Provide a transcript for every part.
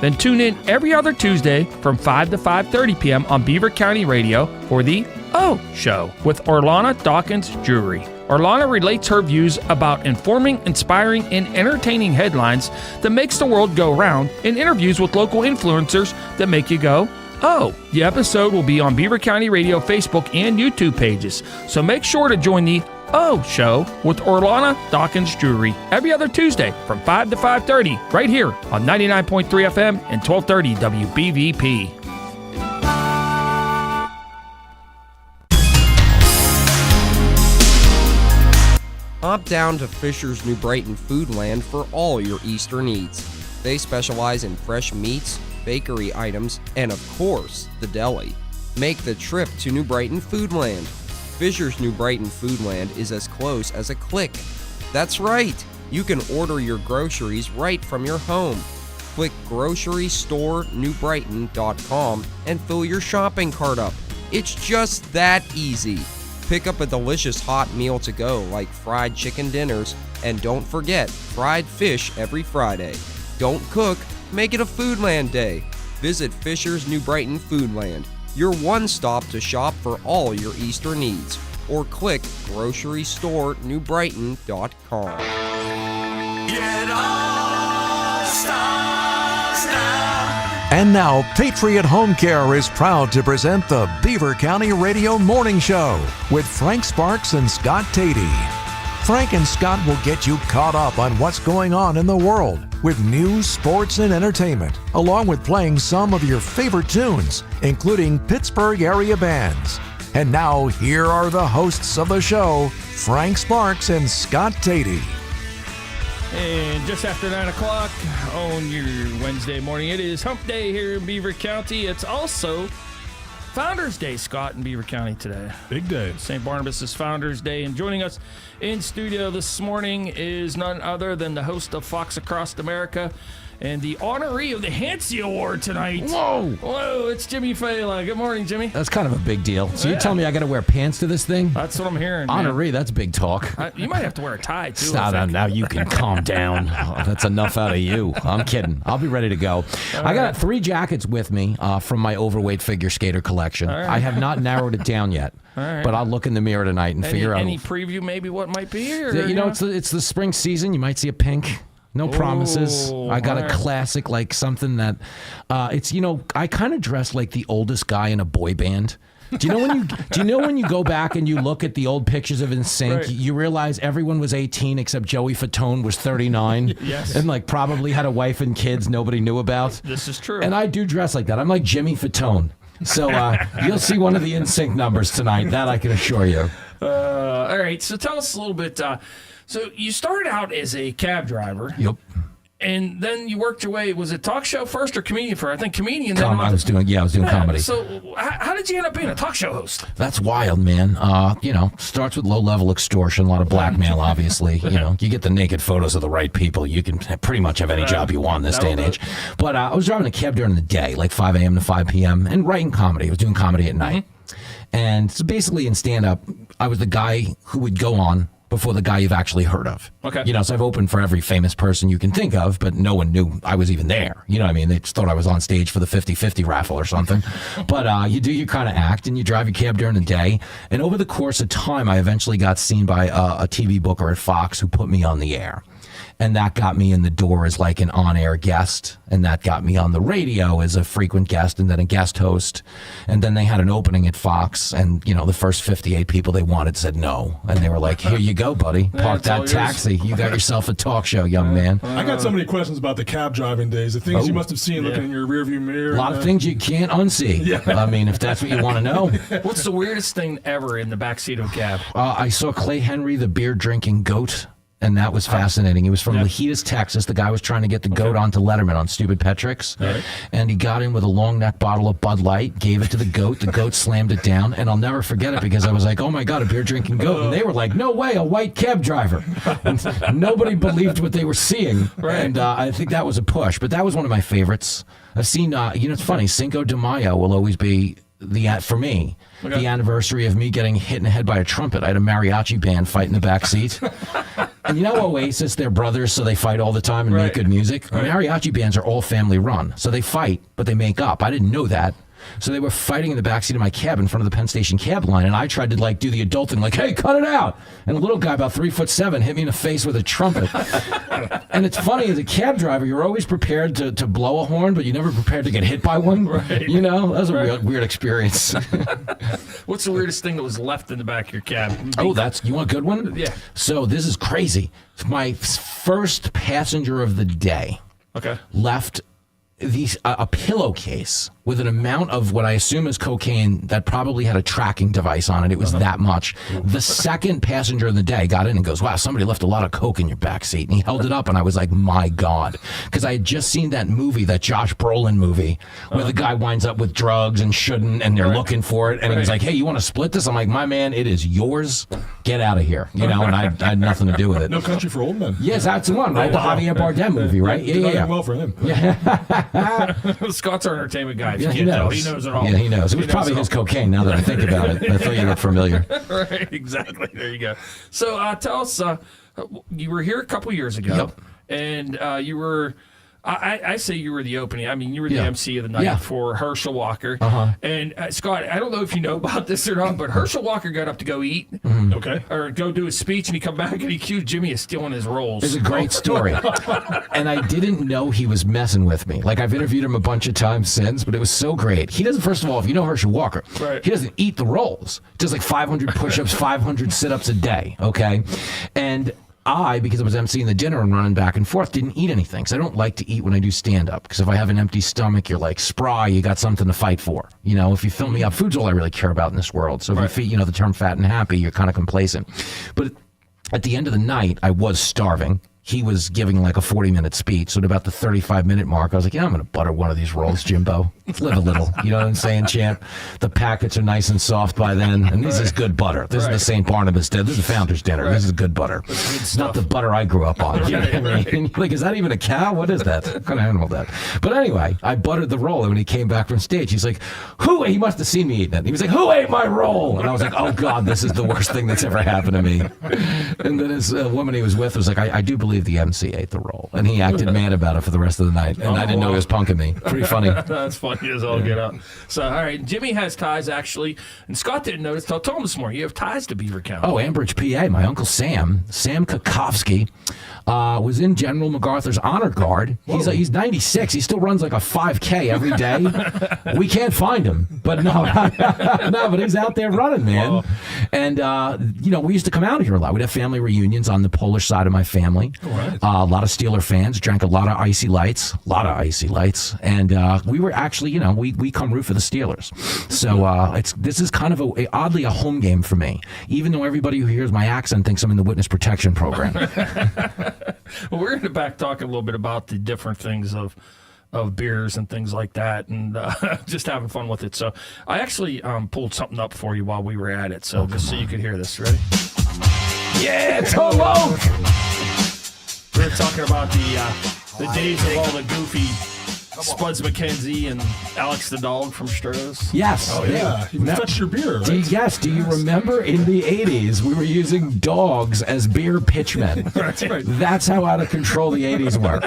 Then tune in every other Tuesday from 5 to 5:30 p.m. on Beaver County Radio for the O Show with Orlana Dawkins Drury. Orlana relates her views about informing, inspiring, and entertaining headlines that makes the world go round in interviews with local influencers that make you go, oh. The episode will be on Beaver County Radio Facebook and YouTube pages, so make sure to join the O Show with Orlana Dawkins Drury every other Tuesday from 5 to 5:30 right here on 99.3 FM and 1230 WBVP. Hop down to Fisher's New Brighton Foodland for all your Easter needs. They specialize in fresh meats, bakery items, and of course, the deli. Make the trip to New Brighton Foodland. Fisher's New Brighton Foodland is as close as a click. That's right, you can order your groceries right from your home. Click grocerystorenewbrighton.com and fill your shopping cart up. It's just that easy. Pick up a delicious hot meal to go like fried chicken dinners, and don't forget fried fish every Friday. Don't cook, make it a Foodland day. Visit Fisher's New Brighton Foodland, your one stop to shop for all your Easter needs, or click grocerystorenewbrighton.com. It all starts now. And now, Patriot Home Care is proud to present the Beaver County Radio Morning Show with Frank Sparks and Scott Tatey. Frank and Scott will get you caught up on what's going on in the world with news, sports, and entertainment, along with playing some of your favorite tunes, including Pittsburgh area bands. And now, here are the hosts of the show, Frank Sparks and Scott Tatey. And just after 9 o'clock on your Wednesday morning, it is Hump Day here in Beaver County. It's also Founders Day, Scott, in Beaver County today. Big day. St. Barnabas' Founders Day. And joining us in studio this morning is none other than the host of Fox Across America and the honoree of the Hance Award tonight. Whoa, it's Jimmy Failla. Good morning, Jimmy. That's kind of a big deal. So you're telling me I got to wear pants to this thing? That's what I'm hearing. Honoree, that's big talk. You might have to wear a tie, too. Now you can calm down. Oh, that's enough out of you. I'm kidding. I'll be ready to go. I got 3 jackets with me from my overweight figure skater collection. Right. I have not narrowed it down yet. Right. But I'll look in the mirror tonight and figure out. Any preview maybe what might be? Or, it's the spring season. You might see a pink. No promises. I got a classic, like something that, I kind of dress like the oldest guy in a boy band. Do you know when you go back and you look at the old pictures of NSYNC, right, you realize everyone was 18 except Joey Fatone was 39, yes, and like probably had a wife and kids nobody knew about. This is true. And I do dress like that. I'm like Jimmy Fatone. So you'll see one of the NSYNC numbers tonight. That I can assure you. All right. So tell us a little bit. So you started out as a cab driver. Yep. And then you worked your way. Was it talk show first or comedian first? I think comedian. I was doing comedy. So how did you end up being a talk show host? That's wild, man. Starts with low-level extortion, a lot of blackmail, obviously. You get the naked photos of the right people, you can pretty much have any job you want in this day and age. But I was driving a cab during the day, like 5 a.m. to 5 p.m., and writing comedy. I was doing comedy at night. And so basically in stand-up, I was the guy who would go on before the guy you've actually heard of. Okay. So I've opened for every famous person you can think of, but no one knew I was even there. You know what I mean? They just thought I was on stage for the 50-50 raffle or something. But you do your kind of act, and you drive your cab during the day. And over the course of time, I eventually got seen by a TV booker at Fox who put me on the air. And that got me in the door as like an on-air guest. And that got me on the radio as a frequent guest and then a guest host. And then they had an opening at Fox. And, the first 58 people they wanted said no. And they were like, here you go, buddy. Park that taxi. You got yourself a talk show, young man. I got so many questions about the cab driving days. The things you must have seen looking in your rearview mirror. A lot of things you can't unsee. Yeah. I mean, if that's what you want to know. What's the weirdest thing ever in the backseat of a cab? I saw Clay Henry, the beer-drinking goat. And that was fascinating. He was from Lajitas, Texas. The guy was trying to get the goat onto Letterman on Stupid Pet Tricks. Right. And he got in with a long neck bottle of Bud Light, gave it to the goat. The goat slammed it down. And I'll never forget it because I was like, oh my God, a beer drinking goat. And they were like, no way, a white cab driver. And nobody believed what they were seeing. Right. And I think that was a push. But that was one of my favorites. I've seen, it's funny, Cinco de Mayo will always be for me, the anniversary of me getting hit in the head by a trumpet. I had a mariachi band fight in the back seat. And you know Oasis, they're brothers, so they fight all the time and make good music. Mariachi bands are all family run, so they fight, but they make up. I didn't know that. So they were fighting in the backseat of my cab in front of the Penn Station cab line, and I tried to like do the adult thing, like, hey, cut it out. And a little guy about 3'7" hit me in the face with a trumpet. And it's funny, as a cab driver, you're always prepared to blow a horn, but you're never prepared to get hit by one. Right. You know, that was a weird experience. What's the weirdest thing that was left in the back of your cab? Oh, you want a good one? Yeah. So this is crazy. My first passenger of the day left a pillowcase with an amount of what I assume is cocaine that probably had a tracking device on it. It was that much. The second passenger of the day got in and goes, wow, somebody left a lot of coke in your backseat. And he held it up, and I was like, my God. Because I had just seen that movie, that Josh Brolin movie, where the guy winds up with drugs and shouldn't, and they're looking for it. And he was like, hey, you want to split this? I'm like, my man, it is yours. Get out of here. You know, and I had nothing to do with it. No Country for Old Men. Yes, that's the one, right? The Javier Bardem movie, right? Yeah. Well for him. Scott's our entertainment guy. Yeah, he knows. He knows it all. Yeah, he knows. It was probably his cocaine, now that I think about it. I thought you looked familiar. Right, exactly. There you go. So tell us, you were here a couple years ago, and you were... I say you were the opening. I mean, you were the MC of the night for Herschel Walker. And Scott, I don't know if you know about this or not, but Herschel Walker got up to go eat, or go do his speech, and he come back and he accused Jimmy of stealing his rolls. It's a great story. And I didn't know he was messing with me. Like, I've interviewed him a bunch of times since, but it was so great. He doesn't, first of all, if you know Herschel Walker, he doesn't eat the rolls. He does like 500 push-ups, 500 sit-ups a day, okay? And because I was emceeing the dinner and running back and forth, didn't eat anything. So I don't like to eat when I do stand-up, because if I have an empty stomach, you're like, spry, you got something to fight for. You know, if you fill me up, food's all I really care about in this world. So if you feed, the term fat and happy, you're kind of complacent. But at the end of the night, I was starving. He was giving like a 40-minute speech. So at about the 35-minute mark, I was like, I'm going to butter one of these rolls, Jimbo. Live a little. You know what I'm saying, champ? The packets are nice and soft by then. And this is good butter. This is the St. Barnabas dinner. This is the Founder's dinner. This is good butter. It's not the butter I grew up on. You know what I mean? Like, is that even a cow? What is that? What kind of animal is that? But anyway, I buttered the roll. And when he came back from stage, he's like, he must have seen me eating it. He was like, who ate my roll? And I was like, oh, God, this is the worst thing that's ever happened to me. And then his woman he was with was like, I do believe the MC ate the roll. And he acted mad about it for the rest of the night. And I didn't know he was punking me. Pretty funny. That's funny as all get out. So, all right, Jimmy has ties, actually. And Scott didn't notice. I told him this morning, you have ties to Beaver County. Oh, Ambridge, PA. My Uncle Sam Kokofsky, was in General MacArthur's honor guard. He's 96. He still runs like a 5K every day. We can't find him. But no, but he's out there running, man. Whoa. And, we used to come out here a lot. We'd have family reunions on the Polish side of my family. Right. A lot of Steeler fans, drank a lot of icy lights. And we were actually, we come root for the Steelers. So this is kind of oddly a home game for me, even though everybody who hears my accent thinks I'm in the witness protection program. Well, we're going to back talk a little bit about the different things of beers and things like that, and just having fun with it. So I actually pulled something up for you while we were at it, so just so you could hear this. Ready? Yeah, it's all low. We're talking about the days of all the goofy Spuds McKenzie and Alex the dog from Stroh's. Yes. Oh, yeah. You touched your beer, right? Yes. Do you remember in the 80s, we were using dogs as beer pitchmen? That's right. That's how out of control the 80s were.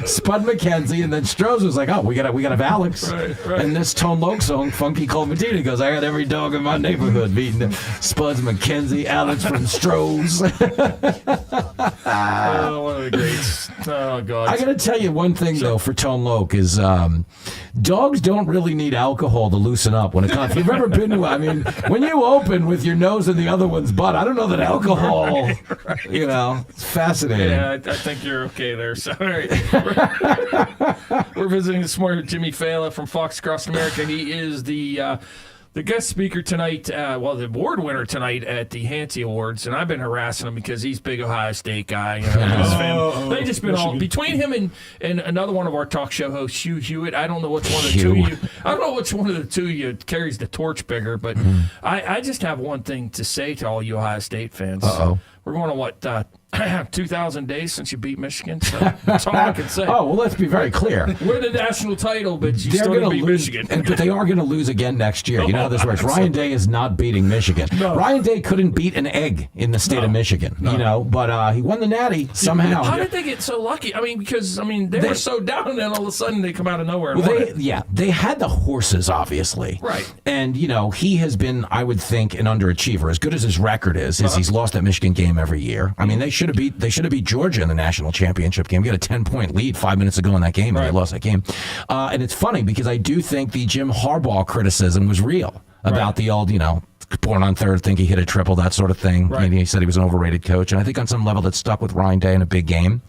Spud McKenzie, and then Stroh's was like, we gotta have Alex. Right. And this Tone Loc song, Funky Cold Medina, goes, I got every dog in my neighborhood meeting Spuds McKenzie, Alex from Stroh's. Oh, one of the greats. Oh, God. I gotta tell you one thing, though, for Tone Loc is dogs don't really need alcohol to loosen up when it comes. If you've ever been to, when you open with your nose in the other one's butt, I don't know that alcohol, it's fascinating. Yeah, I think you're okay there. Sorry. We're visiting this morning with Jimmy Failla from Fox Across America. He is the guest speaker tonight, the award winner tonight at the Hance Awards, and I've been harassing him because he's a big Ohio State guy. They just been all between him and another one of our talk show hosts, Hugh Hewitt. I don't know which one of the two of you. I don't know which one of the two of you carries the torch bigger, but I just have one thing to say to all you Ohio State fans. Uh-oh. We're going to 2,000 days since you beat Michigan, so that's all I can say. Oh, well, let's be very clear. We're the national title, but you still didn't beat Michigan. But they are going to lose again next year. You know how this works. Ryan Day is not beating Michigan. No. Ryan Day couldn't beat an egg in the state of Michigan, you know, but he won the Natty somehow. How did they get so lucky? I mean, because, they were so down, and then all of a sudden they come out of nowhere and won it. They had the horses, obviously. Right. And, he has been, I would think, an underachiever. As good as his record is he's lost that Michigan game every year. I mean, they should have beat Georgia in the national championship game. We got a 10-point lead 5 minutes ago in that game, and they lost that game. And it's funny because I do think the Jim Harbaugh criticism was real about the old, born on third, think he hit a triple, that sort of thing. Right. And he said he was an overrated coach. And I think on some level that stuck with Ryan Day in a big game.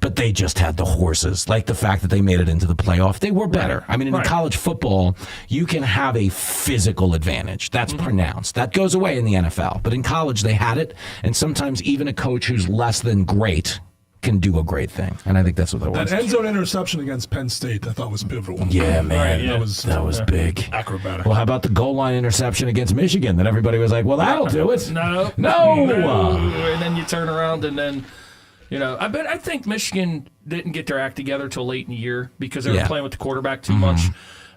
But they just had the horses. Like the fact that they made it into the playoff. They were better. I mean, in college football, you can have a physical advantage. That's pronounced. That goes away in the NFL. But in college, they had it. And sometimes even a coach who's less than great can do a great thing, and I think that's what that was. That end zone interception against Penn State, I thought was pivotal. Yeah, man, that was big. Acrobatic. Well, how about the goal line interception against Michigan? That everybody was like, "Well, that'll do it." No. And then you turn around, and then I think Michigan didn't get their act together till late in the year because they were playing with the quarterback too much.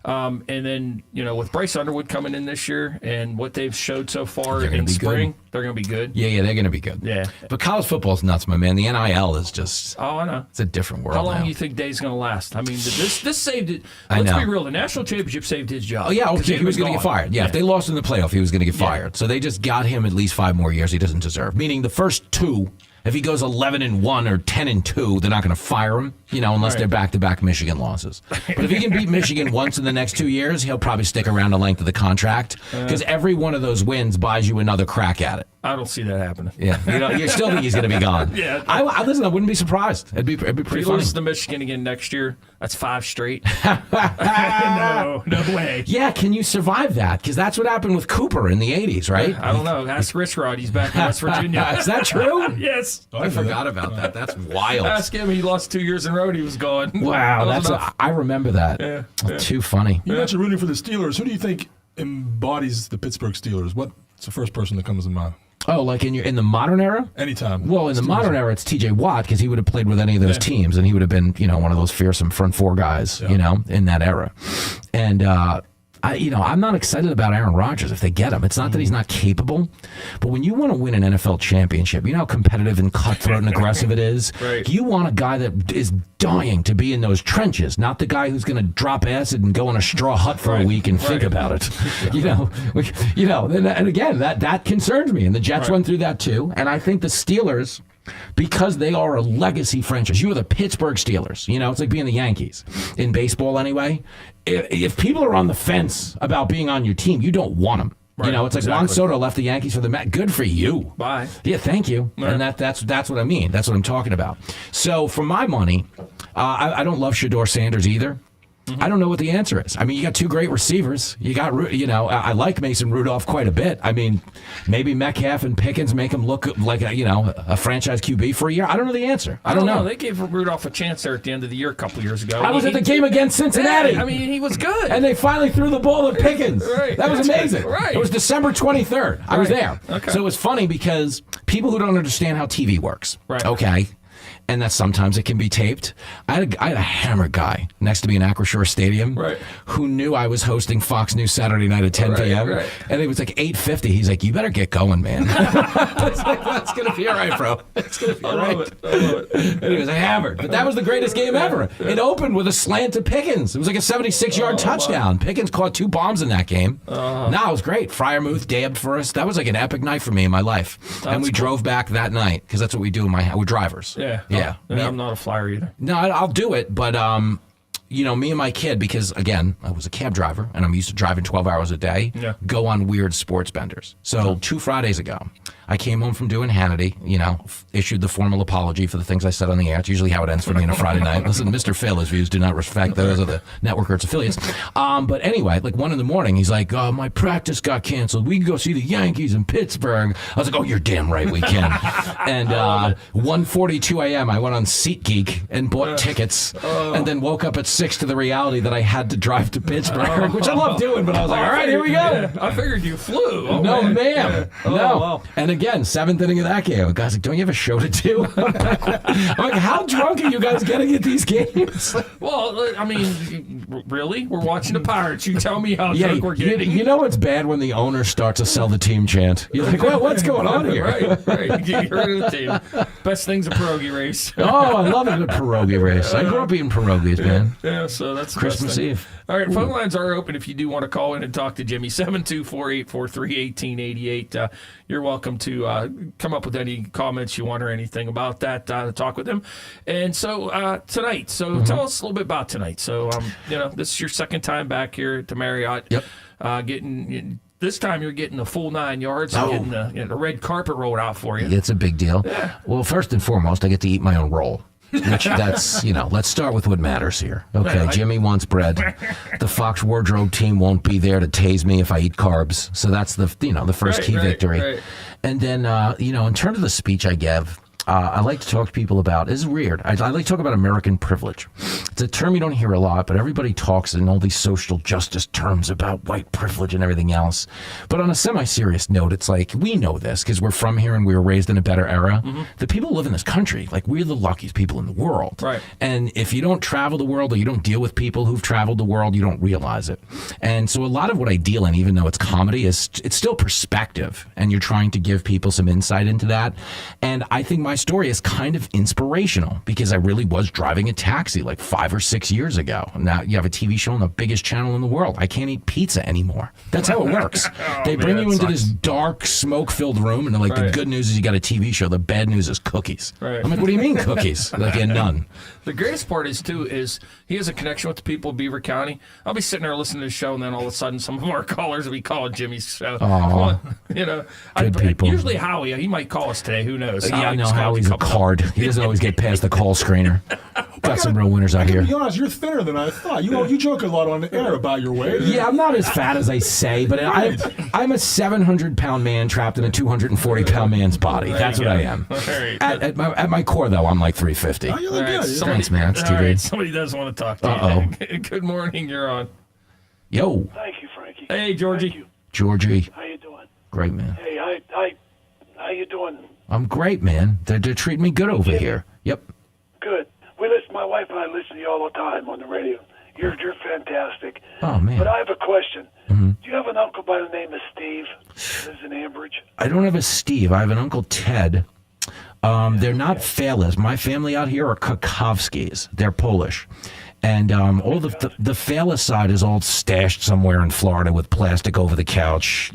And then, with Bryce Underwood coming in this year and what they've showed so far in spring, they're going to be good. Yeah, they're going to be good. Yeah. But college football's nuts, my man. The NIL is just... Oh, I know. It's a different world How long now. do you think Day's going to last? I mean, this saved it. Let's be real. The national championship saved his job. Oh, yeah, okay. He was going to get fired. Yeah, if they lost in the playoff, he was going to get fired. So they just got him at least 5 more years he doesn't deserve. Meaning the first 2... If he goes 11-1 or 10-2, they're not going to fire him, unless they're back-to-back Michigan losses. But if he can beat Michigan once in the next 2 years, he'll probably stick around the length of the contract because every one of those wins buys you another crack at it. I don't see that happening. Yeah, you still think he's going to be gone? Yeah. Listen, I wouldn't be surprised. It'd be pretty if he funny. loses to Michigan again next year, that's 5 straight. No way. Yeah, can you survive that? Because that's what happened with Cooper in the 80s, right? I don't know. Ask Rich Rod. He's back in West Virginia. Is that true? Yes. I forgot about that. That's wild. Ask him. He lost 2 years in a row and he was gone. Wow, I remember that. Yeah. Too funny. You mentioned rooting for the Steelers. Who do you think embodies the Pittsburgh Steelers? What's the first person that comes to mind? Oh, like in the modern era? Anytime. Well, in the modern era, it's T.J. Watt because he would have played with any of those teams, and he would have been, one of those fearsome front 4 guys, in that era. And I'm not excited about Aaron Rodgers if they get him. It's not that he's not capable, but when you want to win an NFL championship, you know how competitive and cutthroat and aggressive it is? Right. You want a guy that is dying to be in those trenches, not the guy who's going to drop acid and go in a straw hut for a week and think about it. And again, that concerns me. And the Jets went through that too. And I think the Steelers, because they are a legacy franchise. You are the Pittsburgh Steelers. It's like being the Yankees in baseball anyway. If people are on the fence about being on your team, you don't want them. Right, it's like Juan Soto left the Yankees for the Mets. Good for you. Bye. Yeah, thank you. Right. And that's what I mean. That's what I'm talking about. So for my money, I don't love Shedeur Sanders either. I don't know what the answer is. I mean, you got 2 great receivers. You got, I like Mason Rudolph quite a bit. I mean, maybe Metcalf and Pickens make him look like a franchise QB for a year. I don't know the answer. I don't know. They gave Rudolph a chance there at the end of the year a couple years ago. I was at the game against Cincinnati. I mean, he was good. And they finally threw the ball at Pickens. Right. That was amazing. Right. It was December 23rd. I was there. Okay. So it was funny because people who don't understand how TV works. Right. Okay. And that sometimes it can be taped. I had a hammer guy next to me in Acrisure Stadium who knew I was hosting Fox News Saturday night at 10 p.m. Right. And it was like 8:50. He's like, "You better get going, man." I was like, "That's going to be all right, bro. It's going to be all right." I love it. And he was hammered. But that was the greatest game ever. It opened with a slant to Pickens. It was like a 76-yard touchdown. Wow. Pickens caught 2 bombs in that game. No, it was great. Fryermuth dabbed for us. That was like an epic night for me in my life. And we drove back that night because that's what we do in my house. We're drivers. Yeah. I'm not a flyer either. No, I'll do it, but me and my kid, because again, I was a cab driver and I'm used to driving 12 hours a day, go on weird sports benders. So 2 Fridays ago, I came home from doing Hannity, issued the formal apology for the things I said on the air. It's usually how it ends for me on a Friday night. Listen, Mr. Phil, his views do not reflect those of the network or its affiliates. But anyway, like 1 a.m, he's like, my practice got canceled. We can go see the Yankees in Pittsburgh. I was like, oh, you're damn right we can. And 1:42 a.m, I went on SeatGeek and bought tickets and then woke up at 6 to the reality that I had to drive to Pittsburgh, which I love doing, but I was like, all right, here we go. I figured you flew. No, ma'am. No. Wow. And again, 7th inning of that game. The guy's like, don't you have a show to do? I'm like, how drunk are you guys getting at these games? Well, I mean, really? We're watching the Pirates. You tell me how drunk we're getting. You know it's bad when the owner starts to sell the team chant. You're like, well, what's going on here? Right. Get rid of the team. Best thing's a pierogi race. Oh, I love it, a pierogi race. I grew up eating pierogies, man. Yeah, so that's the Christmas best thing. Eve. All right, phone lines are open if you do want to call in and talk to Jimmy. 724-843-1888. You're welcome to come up with any comments you want or anything about that to talk with him. And so tonight, tell us a little bit about tonight. So, this is your second time back here at the Marriott. Yep. This time you're getting the full 9 yards. Getting the red carpet rolled out for you. It's a big deal. Yeah. Well, first and foremost, I get to eat my own roll. Which that's, let's start with what matters here. Okay, Jimmy wants bread. The Fox Wardrobe team won't be there to tase me if I eat carbs. So that's the first key victory. Right. And then, in terms of the speech I give, I like to talk to people about, this is weird, I like to talk about American privilege. It's a term you don't hear a lot, but everybody talks in all these social justice terms about white privilege and everything else. But on a semi-serious note, it's like, we know this because we're from here and we were raised in a better era. Mm-hmm. The people who live in this country, like, we're the luckiest people in the world. Right. And if you don't travel the world or you don't deal with people who've traveled the world, you don't realize it. And so a lot of what I deal in, even though it's comedy, it's still perspective. And you're trying to give people some insight into that. And I think my story is kind of inspirational because I really was driving a taxi like 5 or 6 years ago. Now you have a TV show on the biggest channel in the world. I can't eat pizza anymore. That's how it works. They bring you into this dark, smoke-filled room, and they're like, the good news is you got a TV show. The bad news is cookies. Right. I'm like, what do you mean cookies? Like, yeah, none. The greatest part is he has a connection with the people of Beaver County. I'll be sitting there listening to the show, and then all of a sudden some of our callers will be calling Jimmy's show. Good people. Usually Howie, he might call us today. Who knows? Yeah, I know Howie's a card. He doesn't always get past the call screener. Got some real winners out here. To be honest, you're thinner than I thought. You joke a lot on the air about your weight. Yeah, I'm not as fat as I say, but I'm a 700-pound man trapped in a 240-pound man's body. That's what I am. Right. At my core, though, I'm like 350. Oh, you look good. Thanks, man. It's TV. Right, somebody does want to talk to you. Good morning. You're on. Yo. Thank you, Frankie. Hey, Georgie. Thank you. Georgie. How you doing? Great, man. Hey, how you doing? I'm great, man. They're treating me good over here. Yep. Good. My wife and I listen to you all the time on the radio. You're fantastic. Oh, man. But I have a question. Mm-hmm. Do you have an uncle by the name of Steve who lives in Ambridge? I don't have a Steve. I have an Uncle Ted. They're not Faillas. My family out here are Kakowskis. They're Polish. And all the Failla side is all stashed somewhere in Florida with plastic over the couch,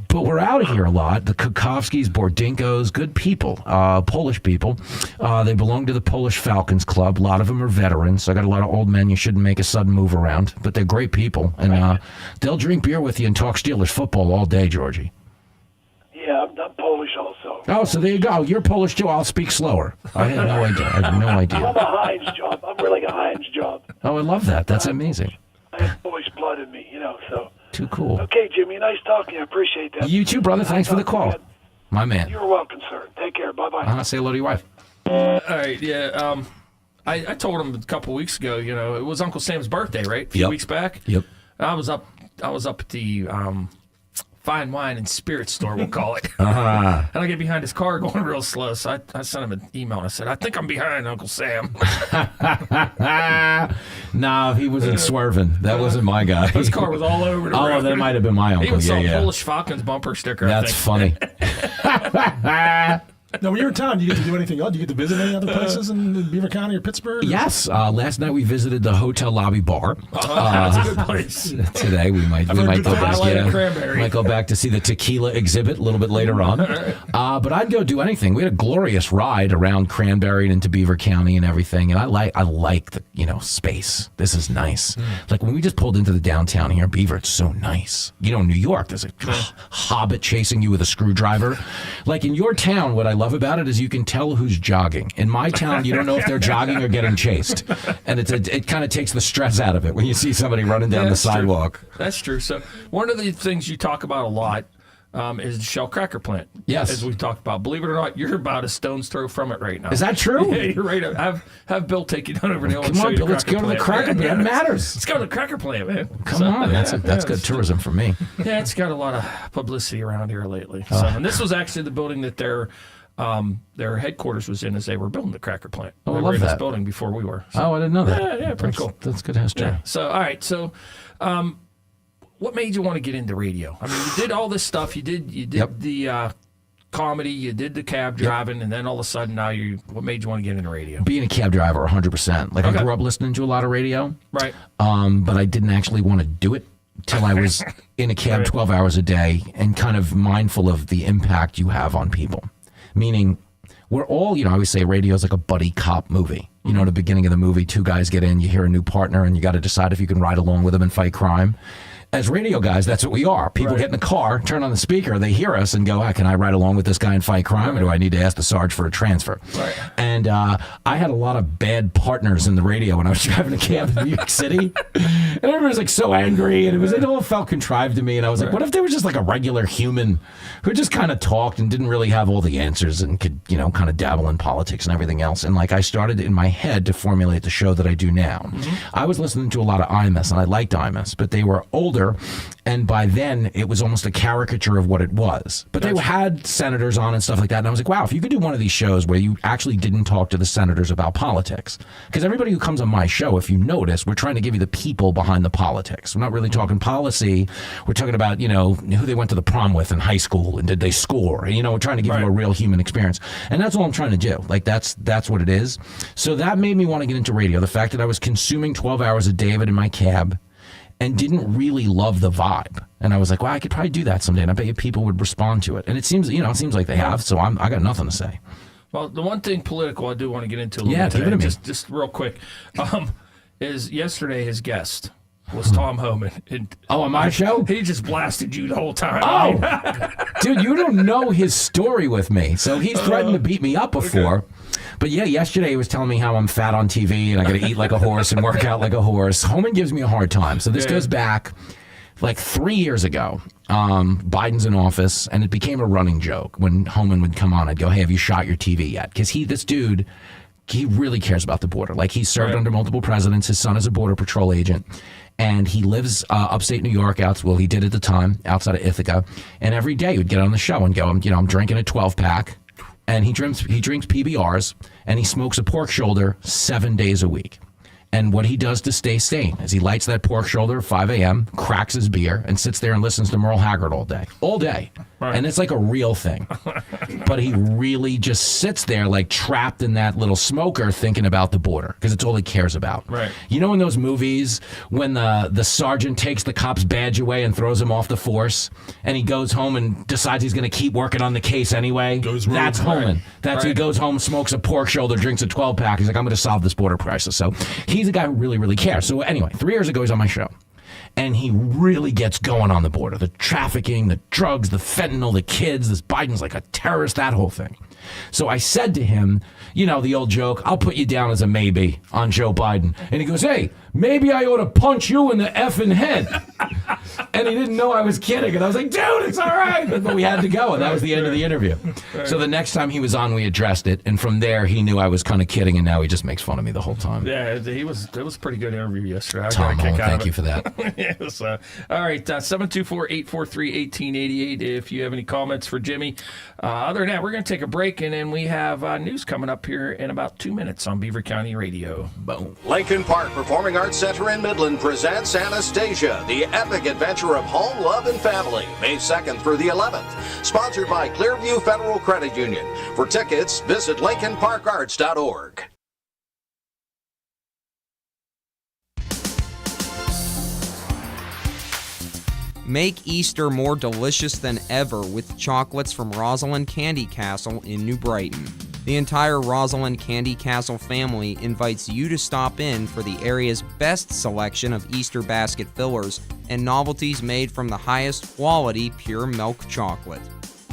But we're out here a lot. The Kakowskis, Bordinkos, good people, Polish people. They belong to the Polish Falcons Club. A lot of them are veterans. So I got a lot of old men you shouldn't make a sudden move around. But they're great people. And they'll drink beer with you and talk Steelers football all day, Georgie. Yeah, I'm Polish also. Oh, so there you go. You're Polish too. I'll speak slower. I had no idea. I'm a Heinz job. I'm really a Heinz job. Oh, I love that. That's amazing. I have Polish blood in me, so. Too cool. Okay, Jimmy, nice talking to you. I appreciate that. You too, brother. Thanks for the call. My man. You're welcome, sir. Take care. Bye-bye. Say hello to your wife. All right, yeah. I told him a couple weeks ago, it was Uncle Sam's birthday, right? A few weeks back. Yep. I was up at the fine wine and spirits store, we'll call it. Uh-huh. And I get behind his car going real slow, so I sent him an email and I said, I think I'm behind Uncle Sam. Nah, he wasn't swerving. That wasn't my guy. His car was all over the road. Oh, that might have been my uncle. He even saw a Polish Falcons bumper sticker. That's funny. Now, when you're in town, do you get to do anything else? Do you get to visit any other places in Beaver County or Pittsburgh? Yes. Last night we visited the hotel lobby bar. That's a good place. Today we might go back. Might go back to see the tequila exhibit a little bit later on. But I'd go do anything. We had a glorious ride around Cranberry and into Beaver County and everything. And I like the space. This is nice. Like when we just pulled into the downtown here, Beaver, it's so nice. New York, there's a hobbit chasing you with a screwdriver. Like in your town, what I love about it is you can tell who's jogging. In my town, you don't know if they're jogging or getting chased, and it kind of takes the stress out of it when you see somebody running down the sidewalk. True. That's true. So one of the things you talk about a lot is the Shell Cracker Plant. Yes. As we've talked about. Believe it or not, you're about a stone's throw from it right now. Is that true? Yeah, you're right. Have Bill take you down over there. Come on, Bill, let's go to the Cracker Plant. It matters. Let's go to the Cracker Plant, man. Come on. That's good tourism for me. Yeah, it's got a lot of publicity around here lately. So, and this was actually the building that their headquarters was in as they were building the Cracker Plant. Oh, they I were love in that. this building before we were. So. Oh, I didn't know that. Yeah, pretty cool. That's good history. Yeah. So, all right. So, what made you want to get into radio? I mean, you did all this stuff. You did the comedy. You did the cab driving, and then all of a sudden, now what made you want to get into radio? Being a cab driver, 100%. Like, I grew up listening to a lot of radio. Right. But I didn't actually want to do it till I was in a cab 12 hours a day and kind of mindful of the impact you have on people. Meaning, we're all, I always say radio is like a buddy cop movie. You know, at the beginning of the movie, two guys get in, you hear a new partner, and you got to decide if you can ride along with them and fight crime. As radio guys, that's what we are. People get in the car, turn on the speaker, they hear us and go, can I ride along with this guy and fight crime, or do I need to ask the Sarge for a transfer? Right. And I had a lot of bad partners in the radio when I was driving a cab in New York City. And everyone was like so angry, and it all felt contrived to me. And I was like, what if they were just like a regular human who just kind of talked and didn't really have all the answers and could, kind of dabble in politics and everything else? And like I started in my head to formulate the show that I do now. I was listening to a lot of IMS, and I liked IMS, but they were older. And by then, it was almost a caricature of what it was. But they had senators on and stuff like that. And I was like, wow, if you could do one of these shows where you actually didn't talk to the senators about politics. Because everybody who comes on my show, if you notice, we're trying to give you the people behind the politics. We're not really talking policy. We're talking about, who they went to the prom with in high school and did they score. And, we're trying to give you a real human experience. And that's all I'm trying to do. Like, that's what it is. So that made me want to get into radio. The fact that I was consuming 12 hours a day of it in my cab, and didn't really love the vibe. And I was like, well, I could probably do that someday, and I bet you people would respond to it. And it seems like they have, so I got nothing to say. Well, the one thing political I do want to get into a little bit today, give it to me. Just real quick, is yesterday his guest was Tom Homan. And on my show? He just blasted you the whole time. Oh, dude, you don't know his story with me. So he's threatened to beat me up before. Okay. But yeah, yesterday he was telling me how I'm fat on TV and I got to eat like a horse and work out like a horse. Homan gives me a hard time. So this goes back like 3 years ago. Biden's in office, and it became a running joke. When Homan would come on, I'd go, hey, have you shot your TV yet? Because this dude, he really cares about the border. Like, he's served under multiple presidents. His son is a Border Patrol agent. And he lives upstate New York, he did at the time, outside of Ithaca. And every day he would get on the show and go, I'm drinking a 12-pack. And he drinks PBRs, and he smokes a pork shoulder 7 days a week. And what he does to stay sane is he lights that pork shoulder at 5 a.m., cracks his beer, and sits there and listens to Merle Haggard all day. All day. Right. And it's like a real thing. But he really just sits there like trapped in that little smoker thinking about the border, because it's all he cares about. Right. You know in those movies when the sergeant takes the cop's badge away and throws him off the force, and he goes home and decides he's going to keep working on the case anyway? That's Homan. That's he goes home, smokes a pork shoulder, drinks a 12-pack. He's like, I'm going to solve this border crisis. So he's a guy who really, really cares. So anyway, 3 years ago, he's on my show. And he really gets going on the border. The trafficking, the drugs, the fentanyl, the kids. This Biden's like a terrorist, that whole thing. So I said to him, the old joke, I'll put you down as a maybe on Joe Biden. And he goes, hey, maybe I ought to punch you in the effing head. And he didn't know I was kidding. And I was like, dude, it's all right. But we had to go. And that was the end of the interview. So the next time he was on, we addressed it. And from there, he knew I was kind of kidding. And now he just makes fun of me the whole time. Yeah, it was a pretty good interview yesterday. Tom, thank you for that. Yes, all right, 724-843-1888 if you have any comments for Jimmy. Other than that, we're going to take a break, and then we have news coming up here in about 2 minutes on Beaver County Radio. Boom. Lincoln Park Performing Arts Center in Midland presents Anastasia, the epic adventure of home, love, and family, May 2nd through the 11th. Sponsored by Clearview Federal Credit Union. For tickets, visit LincolnParkArts.org. Make Easter more delicious than ever with chocolates from Rosalind Candy Castle in New Brighton. The entire Rosalind Candy Castle family invites you to stop in for the area's best selection of Easter basket fillers and novelties made from the highest quality pure milk chocolate.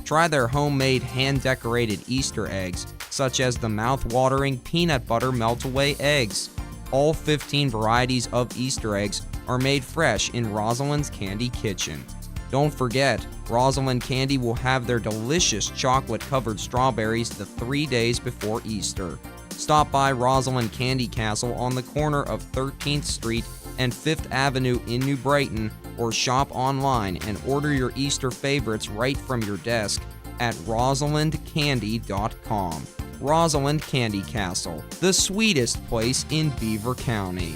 Try their homemade hand-decorated Easter eggs, such as the mouth-watering peanut butter melt-away eggs. All 15 varieties of Easter eggs are made fresh in Rosalind's Candy Kitchen. Don't forget, Rosalind Candy will have their delicious chocolate-covered strawberries the 3 days before Easter. Stop by Rosalind Candy Castle on the corner of 13th Street and 5th Avenue in New Brighton, or shop online and order your Easter favorites right from your desk at rosalindcandy.com. Rosalind Candy Castle, the sweetest place in Beaver County.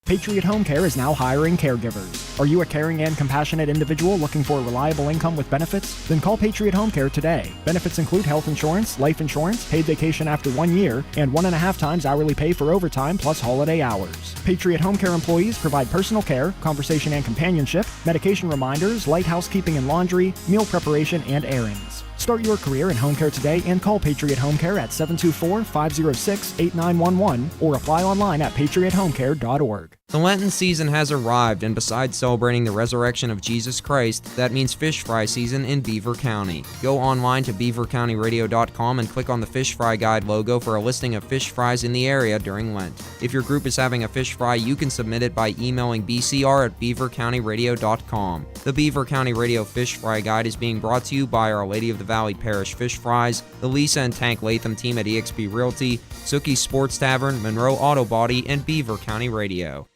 Patriot Home Care is now hiring caregivers. Are you a caring and compassionate individual looking for a reliable income with benefits? Then call Patriot Home Care today. Benefits include health insurance, life insurance, paid vacation after 1 year, and 1.5 times hourly pay for overtime plus holiday hours. Patriot Home Care employees provide personal care, conversation and companionship, medication reminders, light housekeeping and laundry, meal preparation, and errands. Start your career in home care today and call Patriot Home Care at 724-506-8911 or apply online at patriothomecare.org. The Lenten season has arrived, and besides celebrating the resurrection of Jesus Christ, that means fish fry season in Beaver County. Go online to beavercountyradio.com and click on the Fish Fry Guide logo for a listing of fish fries in the area during Lent. If your group is having a fish fry, you can submit it by emailing bcr@beavercountyradio.com. The Beaver County Radio Fish Fry Guide is being brought to you by Our Lady of the Valley Parish Fish Fries, the Lisa and Tank Latham team at eXp Realty, Sookie's Sports Tavern, Monroe Auto Body, and Beaver County Radio.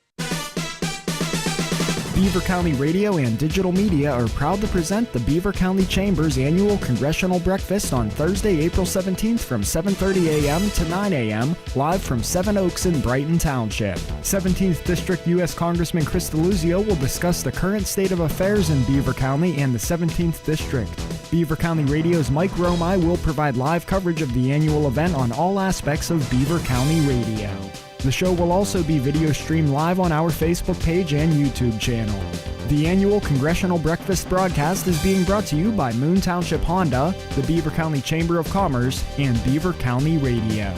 Beaver County Radio and Digital Media are proud to present the Beaver County Chamber's annual Congressional Breakfast on Thursday, April 17th from 7:30 a.m. to 9 a.m., live from Seven Oaks in Brighton Township. 17th District U.S. Congressman Chris DeLuzio will discuss the current state of affairs in Beaver County and the 17th District. Beaver County Radio's Mike Romai will provide live coverage of the annual event on all aspects of Beaver County Radio. The show will also be video streamed live on our Facebook page and YouTube channel. The annual Congressional Breakfast broadcast is being brought to you by Moon Township Honda, the Beaver County Chamber of Commerce, and Beaver County Radio.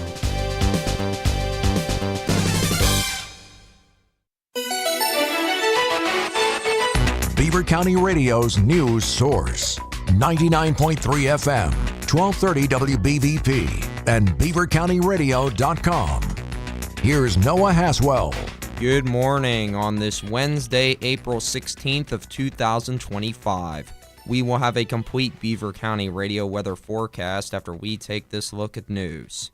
Beaver County Radio's news source. 99.3 FM, 1230 WBVP, and beavercountyradio.com. Here's Noah Haswell. Good morning on this Wednesday, April 16th of 2025. We will have a complete Beaver County radio weather forecast after we take this look at news.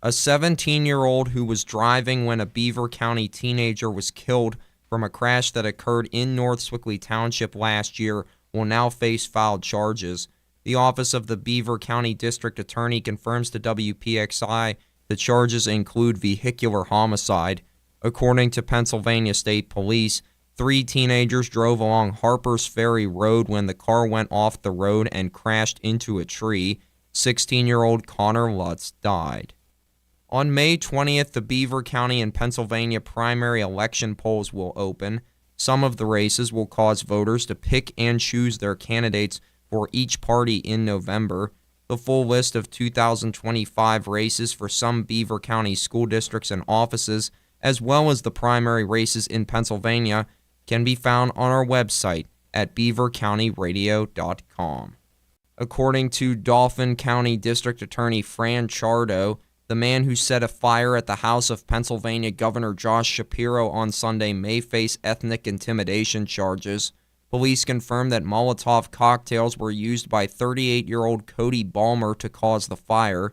A 17-year-old who was driving when a Beaver County teenager was killed from a crash that occurred in North Swickley Township last year will now face filed charges. The Office of the Beaver County District Attorney confirms to WPXI the charges include vehicular homicide. According to Pennsylvania State Police, 3 teenagers drove along Harper's Ferry Road when the car went off the road and crashed into a tree. 16-year-old Connor Lutz died. On May 20th, the Beaver County and Pennsylvania primary election polls will open. Some of the races will cause voters to pick and choose their candidates for each party in November. The full list of 2025 races for some Beaver County school districts and offices, as well as the primary races in Pennsylvania, can be found on our website at beavercountyradio.com. According to Dauphin County District Attorney Fran Chardo, the man who set a fire at the house of Pennsylvania Governor Josh Shapiro on Sunday may face ethnic intimidation charges. Police confirmed that Molotov cocktails were used by 38-year-old Cody Balmer to cause the fire.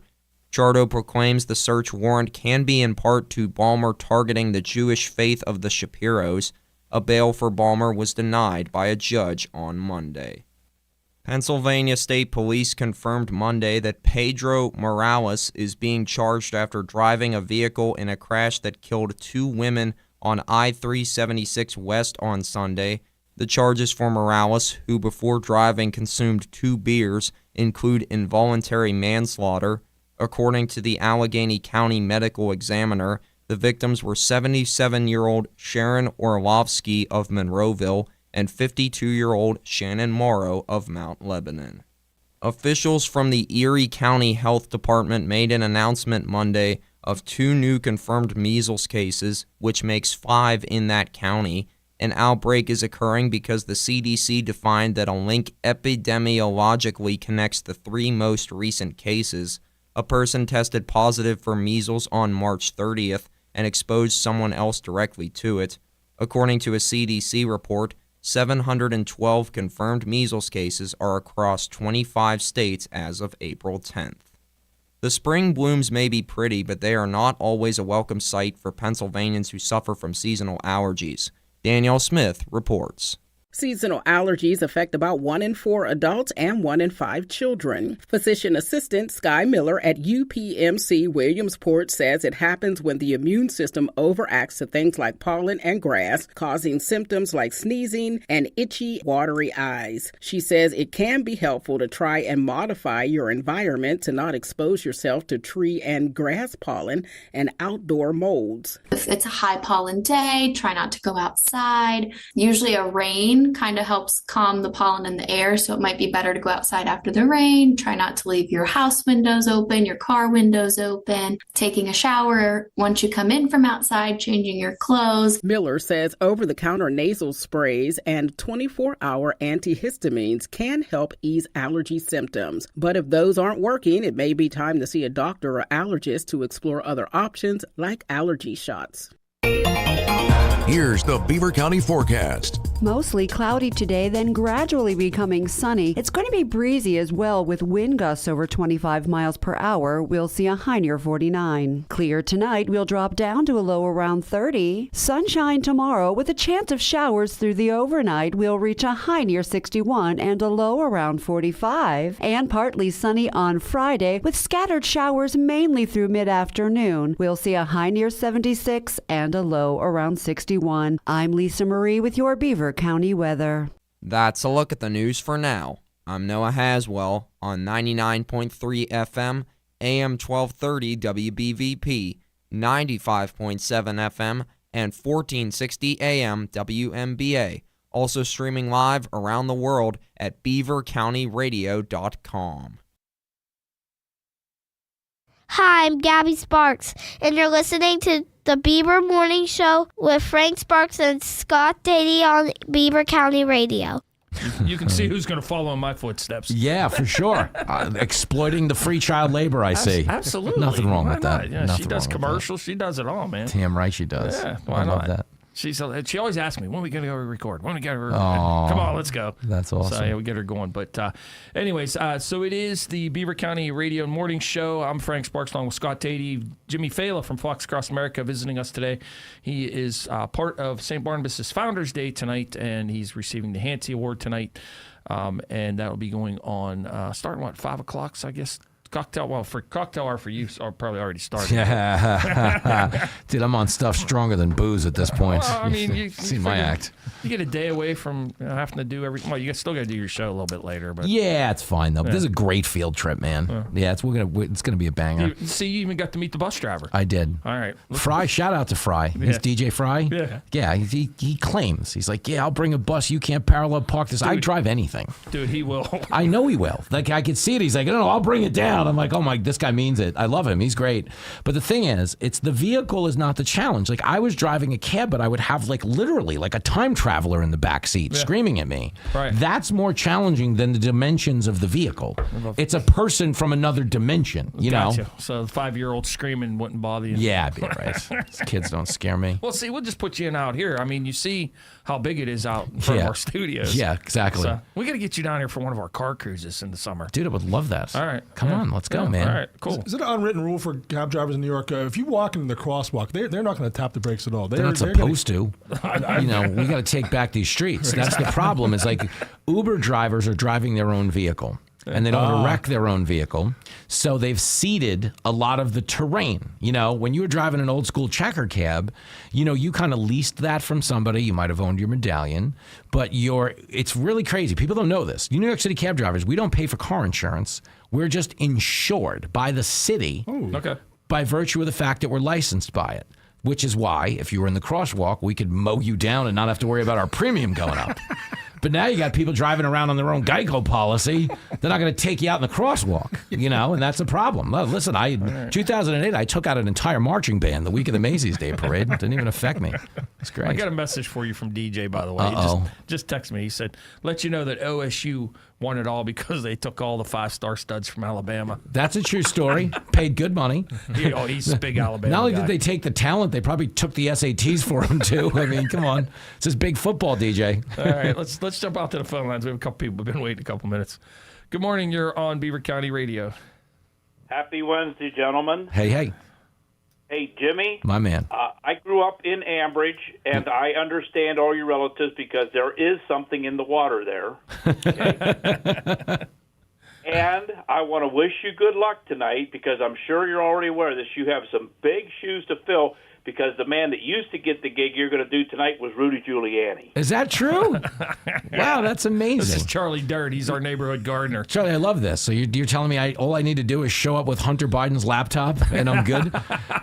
Chardo proclaims the search warrant can be in part to Balmer targeting the Jewish faith of the Shapiros. A bail for Balmer was denied by a judge on Monday. Pennsylvania State Police confirmed Monday that Pedro Morales is being charged after driving a vehicle in a crash that killed 2 women on I-376 West on Sunday. The charges for Morales, who before driving consumed 2 beers, include involuntary manslaughter. According to the Allegheny County Medical Examiner, the victims were 77-year-old Sharon Orlovsky of Monroeville and 52-year-old Shannon Morrow of Mount Lebanon. Officials from the Erie County Health Department made an announcement Monday of 2 new confirmed measles cases, which makes 5 in that county. An outbreak is occurring because the CDC defined that a link epidemiologically connects the 3 most recent cases. A person tested positive for measles on March 30th and exposed someone else directly to it. According to a CDC report, 712 confirmed measles cases are across 25 states as of April 10th. The spring blooms may be pretty, but they are not always a welcome sight for Pennsylvanians who suffer from seasonal allergies. Danielle Smith reports. Seasonal allergies affect about 1 in 4 adults and 1 in 5 children. Physician assistant Sky Miller at UPMC Williamsport says it happens when the immune system overacts to things like pollen and grass, causing symptoms like sneezing and itchy, watery eyes. She says it can be helpful to try and modify your environment to not expose yourself to tree and grass pollen and outdoor molds. If it's a high pollen day, try not to go outside. Usually a rain kind of helps calm the pollen in the air, so it might be better to go outside after the rain. Try not to leave your house windows open, your car windows open. Taking a shower once you come in from outside, changing your clothes. Miller says over-the-counter nasal sprays and 24-hour antihistamines can help ease allergy symptoms. But if those aren't working, it may be time to see a doctor or allergist to explore other options like allergy shots. Here's the Beaver County forecast. Mostly cloudy today, then gradually becoming sunny. It's going to be breezy as well with wind gusts over 25 miles per hour. We'll see a high near 49. Clear tonight, we'll drop down to a low around 30. Sunshine tomorrow with a chance of showers through the overnight. We'll reach a high near 61 and a low around 45. And partly sunny on Friday with scattered showers mainly through mid-afternoon. We'll see a high near 76 and a low around 61. I'm Lisa Marie with your Beaver County weather. That's a look at the news for now. I'm Noah Haswell on 99.3 FM, AM 1230 WBVP, 95.7 FM, and 1460 AM WMBA. Also streaming live around the world at beavercountyradio.com. Hi, I'm Gabby Sparks, and you're listening to the Beaver Morning Show with Frank Sparks and Scott Tatey on Beaver County Radio. You can see who's going to follow in my footsteps. Yeah, for sure. Exploiting the free child labor, I see. Absolutely. Nothing wrong with that. Yeah, Nothing she does wrong with commercials. She does it all, man. Damn right she does. Yeah, why I love not? that. She always asks me, when are we going to go record? When are we going to record? Oh, come on, let's go. That's awesome. So, yeah, we get her going. But anyways, so it is the Beaver County Radio Morning Show. I'm Frank Sparks along with Scott Tatey. Jimmy Failla from Fox Across America visiting us today. He is part of St. Barnanbas' Founders Day tonight, and he's receiving the Hance Award tonight. And that will be going on starting, 5 o'clock, so I guess. For cocktail hour for you, so probably already started. Yeah. Dude, I'm on stuff stronger than booze at this point. Well, I mean, you seen my act. You get a day away from having to do everything. Well, you still got to do your show a little bit later. But yeah, it's fine, though. But this is a great field trip, man. Yeah, it's gonna be a banger. You even got to meet the bus driver. I did. All right. Fry, shout out to Fry. He's DJ Fry. Yeah. Yeah, he claims. He's like, yeah, I'll bring a bus. You can't parallel park this. I drive anything. Dude, he will. I know he will. Like, I could see it. He's like, no, I'll bring it down. I'm like, oh my, this guy means it. I love him. He's great. But the thing is, it's the vehicle is not the challenge. Like, I was driving a cab, but I would have literally a time traveler in the back seat screaming at me. Right. That's more challenging than the dimensions of the vehicle. It's a person from another dimension, you know? So the 5-year-old screaming wouldn't bother you. Yeah, I'd be right. These kids don't scare me. Well, see, we'll just put you in out here. I mean, you see how big it is out in front of our studios. Yeah, exactly. So we got to get you down here for one of our car cruises in the summer. Dude, I would love that. All right. Come on, let's go, man. All right, cool. Is it an unwritten rule for cab drivers in New York? If you walk into the crosswalk, they're not going to tap the brakes at all. They're not supposed to. You know, we got to take back these streets. That's the problem. Is Uber drivers are driving their own vehicle. And they don't wreck their own vehicle. So they've seeded a lot of the terrain. You know, when you were driving an old school checker cab, you know, you kind of leased that from somebody. You might have owned your medallion. But it's really crazy. People don't know this. New York City cab drivers, we don't pay for car insurance. We're just insured by the city by virtue of the fact that we're licensed by it. Which is why, if you were in the crosswalk, we could mow you down and not have to worry about our premium going up. But now you got people driving around on their own Geico policy. They're not going to take you out in the crosswalk, and that's a problem. Listen, 2008, I took out an entire marching band the week of the Macy's Day Parade. It didn't even affect me. It's great. I got a message for you from DJ, by the way. He just texted me. He said, let you know that OSU won it all because they took all the 5-star studs from Alabama. That's a true story. Paid good money. He's a big Alabama Not only guy. did they take the talent, they probably took the SATs for him, too. I mean, come on. This is big football, DJ. All right, let's jump out to the phone lines. We have a couple people who've been waiting a couple minutes. Good morning. You're on Beaver County Radio. Happy Wednesday, gentlemen. Hey. Hey, Jimmy. My man. I grew up in Ambridge, and I understand all your relatives because there is something in the water there. Okay? And I want to wish you good luck tonight because I'm sure you're already aware of this. You have some big shoes to fill because the man that used to get the gig you're going to do tonight was Rudy Giuliani. Is that true? Wow, that's amazing. This is Charlie Dirt. He's our neighborhood gardener. Charlie, I love this. So you're telling me all I need to do is show up with Hunter Biden's laptop and I'm good?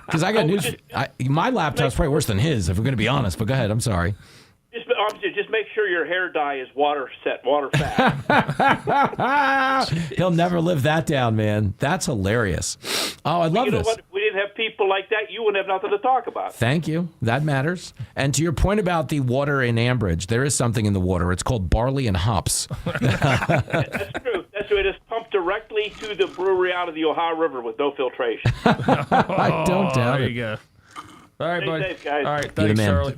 Because I got news. My laptop's probably worse than his, if we're going to be honest. But go ahead. I'm sorry. Just make sure your hair dye is water fast. He'll never live that down, man. That's hilarious. Oh, I love this. What? If we didn't have people like that, you wouldn't have nothing to talk about. Thank you. That matters. And to your point about the water in Ambridge, there is something in the water. It's called barley and hops. That's true. It is pumped directly to the brewery out of the Ohio River with no filtration. I don't doubt there it. you go. All right, Stay buddy. safe, guys. All right, thanks, Charlie.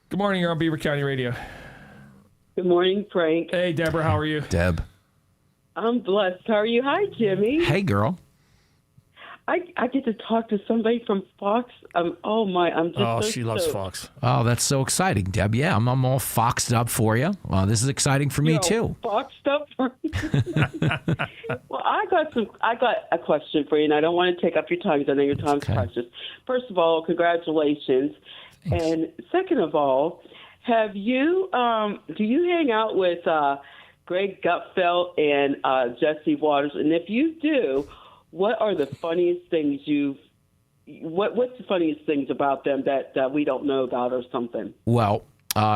Good morning. You're on Beaver County Radio. Good morning, Frank. Hey, Deborah. How are you? Deb. I'm blessed. How are you? Hi, Jimmy. Hey, girl. I get to talk to somebody from Fox. I'm just so she loves stoked. Fox. Oh, that's so exciting, Deb. Yeah, I'm all foxed up for you. Well, this is exciting for me, too. Foxed up for me. Well, I got a question for you, and I don't want to take up your time because I know your time's precious. First of all, congratulations. Thanks. And second of all, have you do you hang out with Greg Gutfeld and Jesse Waters? And if you do, what are the funniest things what's the funniest things about them that we don't know about or something? Well,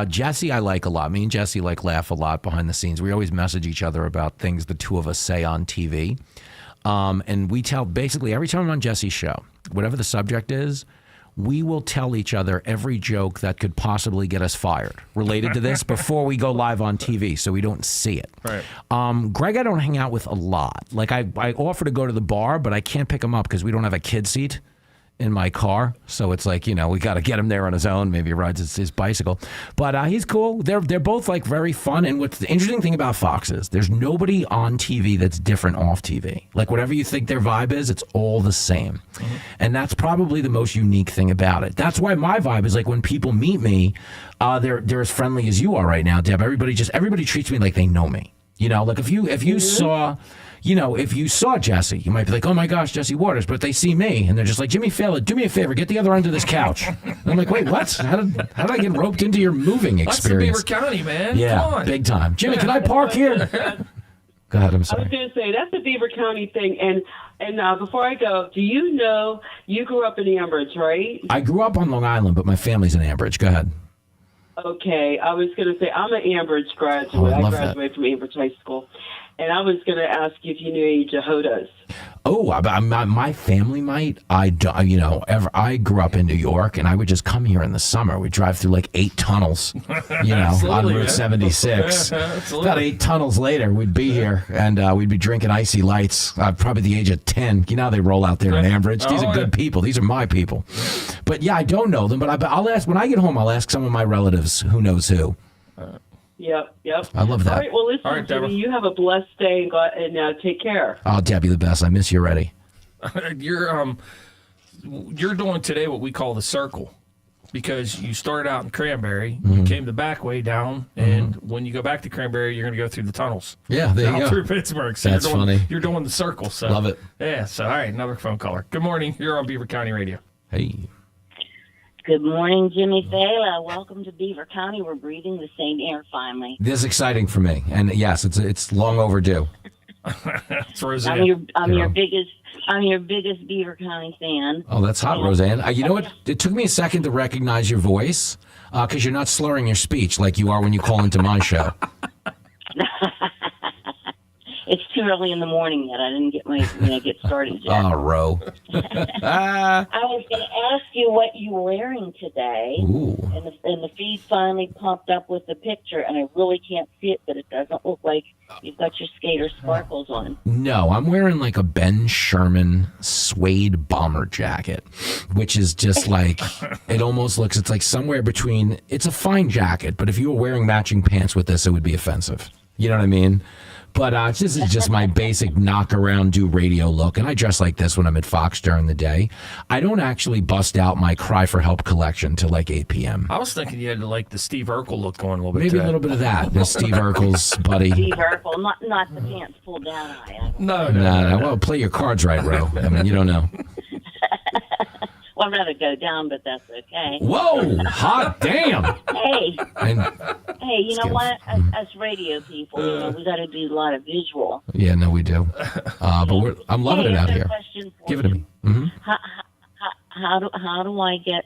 Jesse I like a lot. Me and Jesse laugh a lot behind the scenes. We always message each other about things the two of us say on TV. And we tell basically every time I'm on Jesse's show, whatever the subject is, we will tell each other every joke that could possibly get us fired related to this before we go live on TV, so we don't see it. Right. Greg, I don't hang out with a lot. Like I offer to go to the bar, but I can't pick him up because we don't have a kid seat in my car. So it's like, we got to get him there on his own. Maybe he rides his bicycle. But he's cool. They're both like very fun. And what's the interesting thing about Fox is there's nobody on TV that's different off TV. Like whatever you think their vibe is, it's all the same. Mm-hmm. And that's probably the most unique thing about it. That's why my vibe is like when people meet me, they're as friendly as you are right now, Deb. Everybody treats me like they know me. Like if you saw... if you saw Jesse, you might be like, oh, my gosh, Jesse Waters. But they see me, and they're just like, Jimmy Failla, do me a favor. Get the other end of this couch. And I'm like, wait, what? How did I get roped into your moving experience? That's the Beaver County, man. Yeah, Come on. big time. Jimmy, can I park here? Go ahead, I'm sorry. I was going to say, that's the Beaver County thing. And before I go, do you know you grew up in Ambridge, right? I grew up on Long Island, but my family's in Ambridge. Go ahead. Okay. I was going to say, I'm an Ambridge graduate. Oh, I graduated from Ambridge High School. And I was going to ask you if you knew any Jehodas. Oh, my family might. I grew up in New York, and I would just come here in the summer. We'd drive through like 8 tunnels, on Route 76. About 8 tunnels later, we'd be here, and we'd be drinking icy lights, probably the age of 10. They roll out there in Ambridge. These are good people. These are my people. But, yeah, I don't know them, but I'll ask. When I get home, I'll ask some of my relatives who knows who. Yep. I love that. All right, well, listen, Jimmy, you have a blessed day, and take care. Oh, Debbie, the best. I miss you already. You're doing today what we call the circle, because you started out in Cranberry, you came the back way down, and when you go back to Cranberry, you're going to go through the tunnels. Yeah, there you go. Through Pittsburgh. So That's funny. You're doing the circle. So love it. Yeah. So all right, another phone caller. Good morning. You're on Beaver County Radio. Hey. Good morning, Jimmy Failla. Welcome to Beaver County. We're breathing the same air finally. This is exciting for me, and yes, it's long overdue. It's Roseanne. I'm your biggest I'm your biggest Beaver County fan. Oh, that's hot, Roseanne. You know what? It took me a second to recognize your voice because you're not slurring your speech like you are when you call into my show. It's too early in the morning yet. I didn't get started yet. Oh, Ro. I was going to ask you what you were wearing today. Ooh. And the feed finally popped up with the picture, and I really can't see it, but it doesn't look like you've got your skater sparkles on. No, I'm wearing like a Ben Sherman suede bomber jacket, which is just like, it almost looks, it's like somewhere between, it's a fine jacket, but if you were wearing matching pants with this, it would be offensive. You know what I mean? But this is just my basic knock-around, do radio look, and I dress like this when I'm at Fox during the day. I don't actually bust out my Cry for Help collection till like 8 p.m. I was thinking you had like the Steve Urkel look going a little bit. Maybe a little bit of that. There's Steve Urkel's buddy. Steve Urkel, not the pants pulled down eye. No. Well, play your cards right, Ro. I mean, you don't know. Well, I'd rather go down, but that's okay. Whoa! Hot damn! Hey, you know what? As radio people, we got to do a lot of visual. Yeah, no, we do. But I'm loving it out here. Give it to me. Mm-hmm. How do I get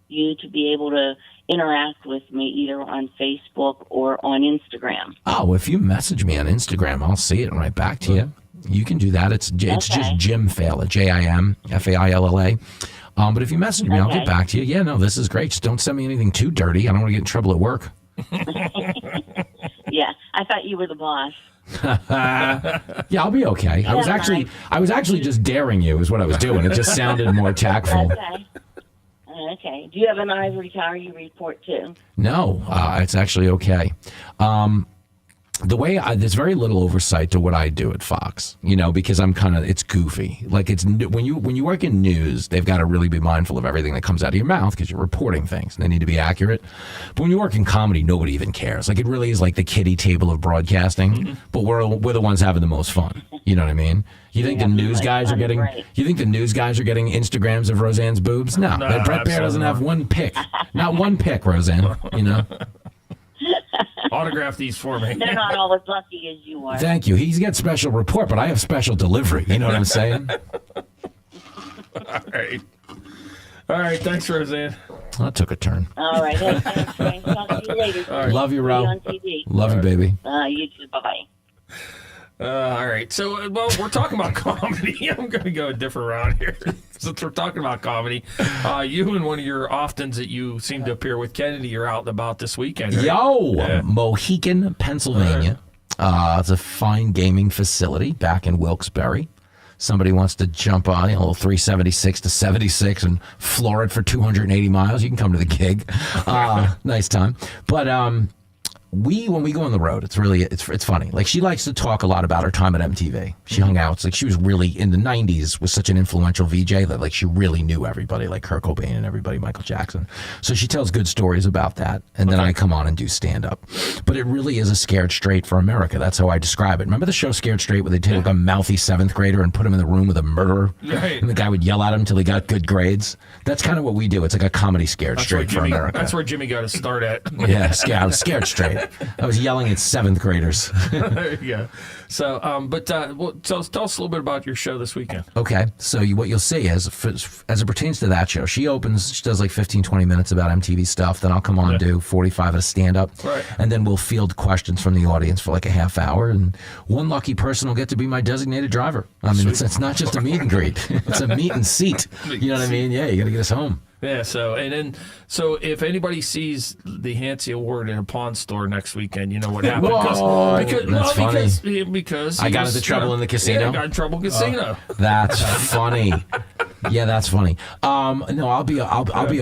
you to be able to interact with me either on Facebook or on Instagram? Oh, if you message me on Instagram, I'll see it right back to you. You can do that. It's just Jim Failla, JimFailla. But if you message me, I'll get back to you. Yeah, no, this is great. Just don't send me anything too dirty. I don't want to get in trouble at work. Yeah, I thought you were the boss. Yeah, I'll be okay. I was actually just daring you is what I was doing. It just sounded more tactful. Okay. Do you have an ivory tower you report to? No, it's actually okay. The way there's very little oversight to what I do at Fox, because I'm it's goofy. Like when you work in news, they've got to really be mindful of everything that comes out of your mouth because you're reporting things and they need to be accurate. But when you work in comedy, nobody even cares. Like it really is like the kiddie table of broadcasting, but we're the ones having the most fun. You know what I mean? You think the news guys are getting? You think the news guys are getting Instagrams of Roseanne's boobs? No, Brett Baer doesn't have one pic. Not one pic, Roseanne. Autograph these for me. They're not all as lucky as you are. Thank you. He's got special report, but I have special delivery. You know what I'm saying? All right. Thanks, Roseanne. That took a turn. All right. Thanks, Frank. Talk to you later. All right. Love you, Ro. On TV. Love you, baby. You too. Bye-bye. All right. So, we're talking about comedy. I'm going to go a different route here. Since we're talking about comedy, you and one of your oftens that you seem to appear with, Kennedy, are out and about this weekend. Right? Mohican, Pennsylvania. It's a fine gaming facility back in Wilkes-Barre. Somebody wants to jump on a little 376 to 76 and floor it for 280 miles. You can come to the gig. Nice time. But when we go on the road, it's funny. Like she likes to talk a lot about her time at MTV. She hung out. It's like she was really in the 90s was such an influential VJ that like she really knew everybody, like Kurt Cobain and everybody, Michael Jackson. So she tells good stories about that. And then I come on and do stand up. But it really is a Scared Straight for America. That's how I describe it. Remember the show Scared Straight where they take like a mouthy 7th grader and put him in the room with a murderer? Right. And the guy would yell at him until he got good grades. That's kind of what we do. It's like a comedy Scared Straight for America. That's where Jimmy got to start at. Yeah, I was Scared Straight. I was yelling at 7th graders. There you go. So, tell us a little bit about your show this weekend. Okay. So what you'll see is, as it pertains to that show, she does like 15, 20 minutes about MTV stuff. Then I'll come on and do 45 at a stand-up. Right. And then we'll field questions from the audience for like a half hour. And one lucky person will get to be my designated driver. I mean, it's not just a meet and greet. It's a meet and seat. You know what I mean? Yeah, you got to get us home. Yeah, so if anybody sees the Hance Award in a pawn store next weekend, you know what happened. Because I got into trouble in the casino. Yeah, I got in trouble in the casino. That's funny. Yeah, that's funny. No, I'll be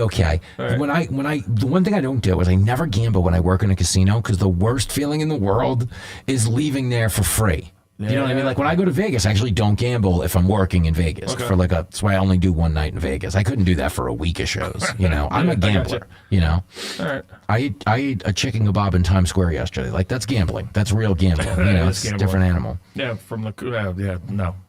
okay. Right. The one thing I don't do is I never gamble when I work in a casino because the worst feeling in the world is leaving there for free. You know what I mean? Like when I go to Vegas, I actually don't gamble if I'm working in Vegas that's why I only do one night in Vegas. I couldn't do that for a week of shows. I'm a gambler. All right. I ate a chicken kebab in Times Square yesterday. Like that's gambling. That's real gambling. It's a different animal. Yeah,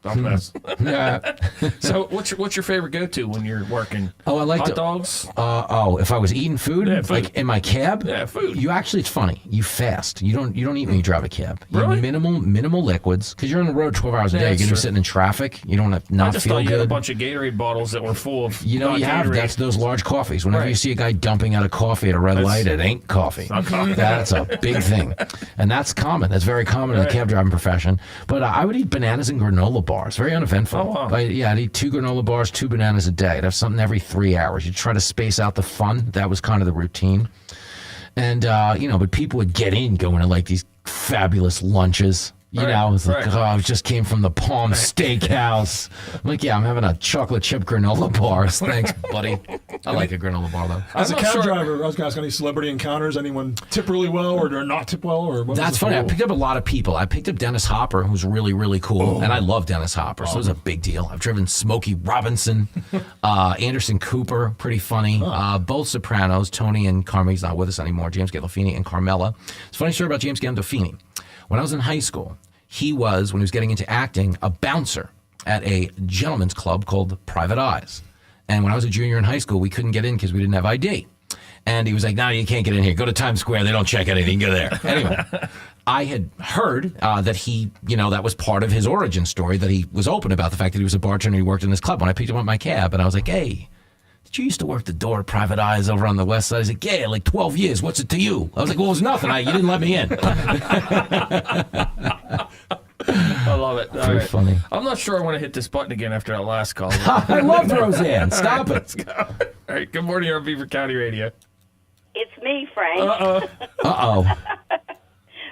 I'll mess. Yeah. So what's your favorite go-to when you're working? Oh, I like hot dogs. If I was eating food, like in my cab. Yeah, food. It's funny. You fast. You don't eat when you drive a cab. Really? Minimal liquids. goods because you're on the road 12 hours a day. You're going to be sitting in traffic. You don't want to I not just feel thought you had a good. bunch of Gatorade bottles that were full of. You know, you have Gatorade. those large coffees. Whenever you see a guy dumping out a coffee at a red light, it ain't coffee. not coffee. That's a big thing, and that's common. That's very common in the cab driving profession. But I would eat bananas and granola bars. Very uneventful. Oh, wow. I'd eat 2 granola bars, 2 bananas a day. I'd have something every 3 hours. You try to space out the fun. That was kind of the routine. And but people would get in going to like these fabulous lunches. You know, it's like, oh, I just came from the Palm Steakhouse. I'm like, yeah, I'm having a chocolate chip granola bar. Thanks, buddy. I like a granola bar, though. As a cab driver, I was going to ask, any celebrity encounters? Anyone tip really well or not tip well? Or what That's funny. I picked up a lot of people. I picked up Dennis Hopper, who's really, really cool. And I love Dennis Hopper, so it was a big deal. I've driven Smokey Robinson, Anderson Cooper, pretty funny. Both Sopranos, Tony and Carmi's not with us anymore, James Gandolfini and Carmela. It's a funny story about James Gandolfini. When I was in high school, he was, when he was getting into acting, a bouncer at a gentleman's club called Private Eyes. And when I was a junior in high school, we couldn't get in because we didn't have ID. And he was like, no, you can't get in here. Go to Times Square. They don't check anything. Go there. Anyway, I had heard that he, that was part of his origin story, that he was open about the fact that he was a bartender and he worked in this club. When I picked him up in my cab, and I was like, hey, did you used to work the door at Private Eyes over on the west side? He's like, yeah, like 12 years. What's it to you? I was like, well, it was nothing. You didn't let me in. I love it. All Very funny. I'm not sure I want to hit this button again after that last call. I loved Roseanne. Stop it. Let's go. All right. Good morning on Beaver County Radio. It's me, Frank. Uh-oh.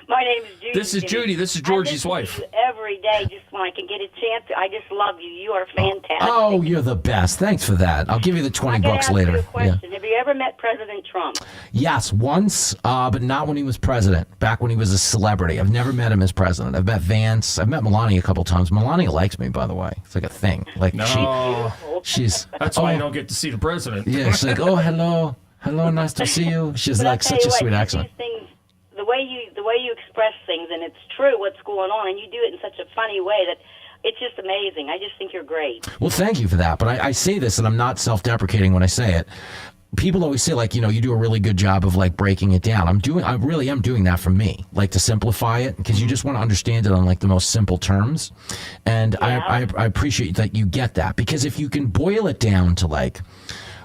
My name is Judy. This is Judy. This is Georgie's wife. Every day, just when I can get a chance, I just love you. You are fantastic. Oh, you're the best. Thanks for that. I'll give you the $20 ask later. You a question. Have you ever met President Trump? Yes, once, but not when he was president. Back when he was a celebrity. I've never met him as president. I've met Vance. I've met Melania a couple times. Melania likes me, by the way. It's like a thing. Like she's. That's why you don't get to see the president. Yeah, she's like, oh, hello, nice to see you. She's like such a sweet accent. The way you express things, and it's true what's going on, and you do it in such a funny way that it's just amazing. I just think you're great. Well, thank you for that. But I say this, and I'm not self-deprecating when I say it. People always say, like, you do a really good job of like breaking it down. I really am doing that for me, like to simplify it, because you just want to understand it on like the most simple terms. And I appreciate that you get that, because if you can boil it down to like,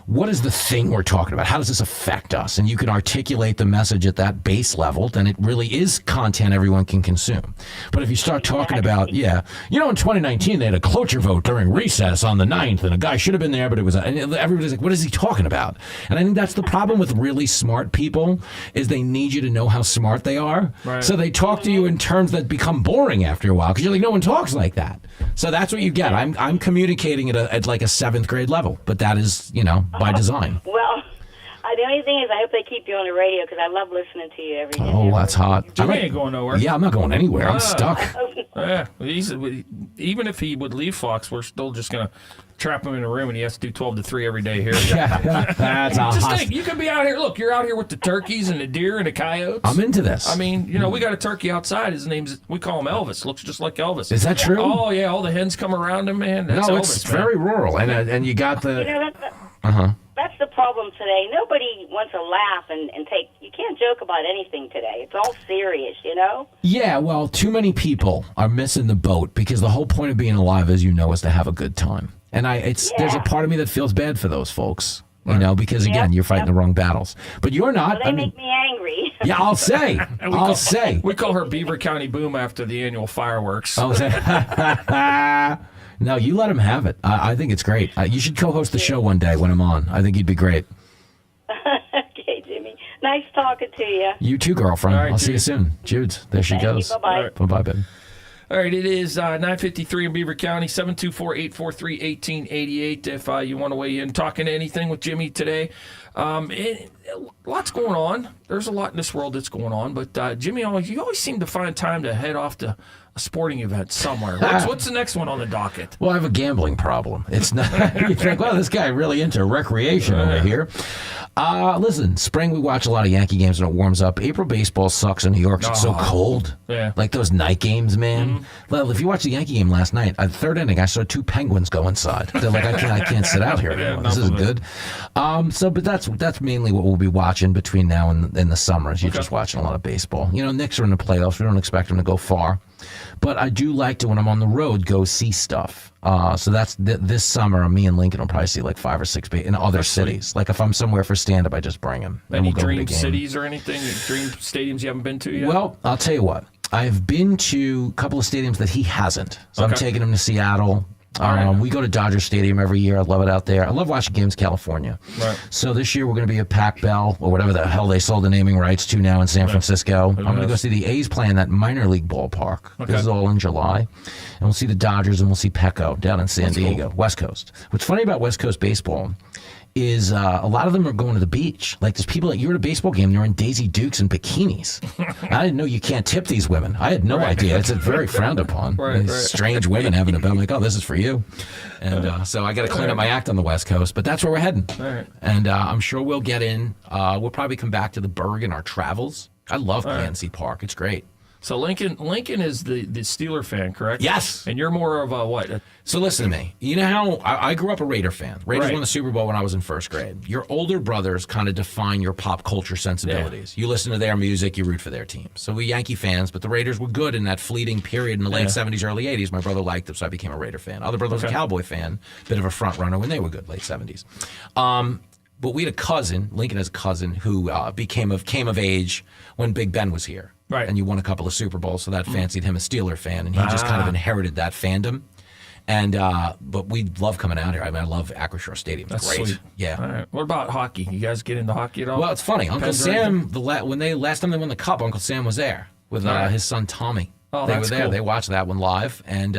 what is the thing we're talking about? How does this affect us? And you can articulate the message at that base level, then it really is content everyone can consume. But if you start talking about, in 2019, they had a cloture vote during recess on the 9th, and a guy should have been there, but it was, and everybody's like, what is he talking about? And I think that's the problem with really smart people, is they need you to know how smart they are. Right. So they talk to you in terms that become boring after a while, because you're like, no one talks like that. So that's what you get. I'm communicating at like a 7th grade level, but that is, by design. Well, the only thing is I hope they keep you on the radio, because I love listening to you every day. Oh, that's hot. Jimmy ain't going nowhere. Yeah, I'm not going anywhere. I'm stuck. Yeah, even if he would leave Fox, we're still just going to trap him in a room, and he has to do 12 to 3 every day here. That's just think, you could be out here. Look, you're out here with the turkeys and the deer and the coyotes. I'm into this. I mean, we got a turkey outside. His name's, we call him Elvis. Looks just like Elvis. Is that true? Oh, yeah. All the hens come around him, man. That's no, Elvis, it's very rural, and you got the. That's the problem today. Nobody wants to laugh and take. You can't joke about anything today. It's all serious, Yeah, well, too many people are missing the boat, because the whole point of being alive, as you know, is to have a good time. And there's a part of me that feels bad for those folks, because again, you're fighting the wrong battles. But you're not. Well, they make me angry. Yeah, I'll say. We call her Beaver County Boom after the annual fireworks. Oh, no, you let him have it. I think it's great. You should co-host the show one day when I'm on. I think you'd be great. Okay, Jimmy. Nice talking to you. You too, girlfriend. Right, I'll see you soon. Jude, there she goes. Bye-bye. Bye-bye, babe. All right, it is 9:53 in Beaver County, 724-843-1888 if you want to weigh in. Talking anything with Jimmy today. Lots going on. There's a lot in this world that's going on, but Jimmy, you always seem to find time to head off to a sporting event somewhere. What's the next one on the docket? Well, I have a gambling problem. It's not. You think, well, this guy really into recreation over here. Listen, spring we watch a lot of Yankee games when it warms up. April baseball sucks in New York. It's so cold. Yeah. Like those night games, man. Mm-hmm. Well, if you watch the Yankee game last night, at the 3rd inning, I saw 2 penguins go inside. They're like, I can't sit out here anymore. This isn't good. But that's mainly what we'll be watching between now and the summer. Is you're just watching a lot of baseball. Knicks are in the playoffs. We don't expect them to go far. But I do like to, when I'm on the road, go see stuff. So that's this summer, me and Lincoln will probably see like 5 or 6 in other cities. Like if I'm somewhere for stand-up, I just bring him. Any dream cities or anything? Dream stadiums you haven't been to yet? Well, I'll tell you what. I've been to a couple of stadiums that he hasn't. So I'm taking him to Seattle. We go to Dodger Stadium every year. I love it out there. I love watching games in California. Right. So this year we're going to be at Pac Bell, or whatever the hell they sold the naming rights to now in San Francisco. I'm going to go see the A's play in that minor league ballpark. This is all in July. And we'll see the Dodgers, and we'll see Petco down in San Diego, West Coast. What's funny about West Coast baseball is a lot of them are going to the beach. Like there's people that you're at a baseball game, they're in Daisy Dukes and bikinis. I didn't know you can't tip these women. I had no idea. It's very frowned upon. Strange women having a bet. I'm like, oh, this is for you. And so I got to clean up my act on the West Coast, but that's where we're heading. And I'm sure we'll get in. We'll probably come back to the Berg in our travels. I love PNC Park. It's great. So Lincoln is the Steeler fan, correct? Yes. And you're more of a what? So listen to me. You know how I grew up a Raider fan. Raiders won the Super Bowl when I was in first grade. Your older brothers kind of define your pop culture sensibilities. You listen to their music, you root for their team. So we're Yankee fans, but the Raiders were good in that fleeting period in the late 70s, early 80s. My brother liked them, so I became a Raider fan. Other brother was a Cowboy fan, bit of a front runner when they were good, late 70s. But we had a cousin, Lincoln has a cousin, who came of age when Big Ben was here. Right. And you won a couple of Super Bowls, so that fancied him a Steeler fan, and he just kind of inherited that fandom. And but we love coming out here. I mean, I love Acrisure Stadium. It's great. Sweet. Yeah. All right. What about hockey? You guys get into hockey at all? Well, it's funny. Uncle Sam, last time they won the Cup, Uncle Sam was there with his son Tommy. Oh, they that's were there. cool. They watched that one live, and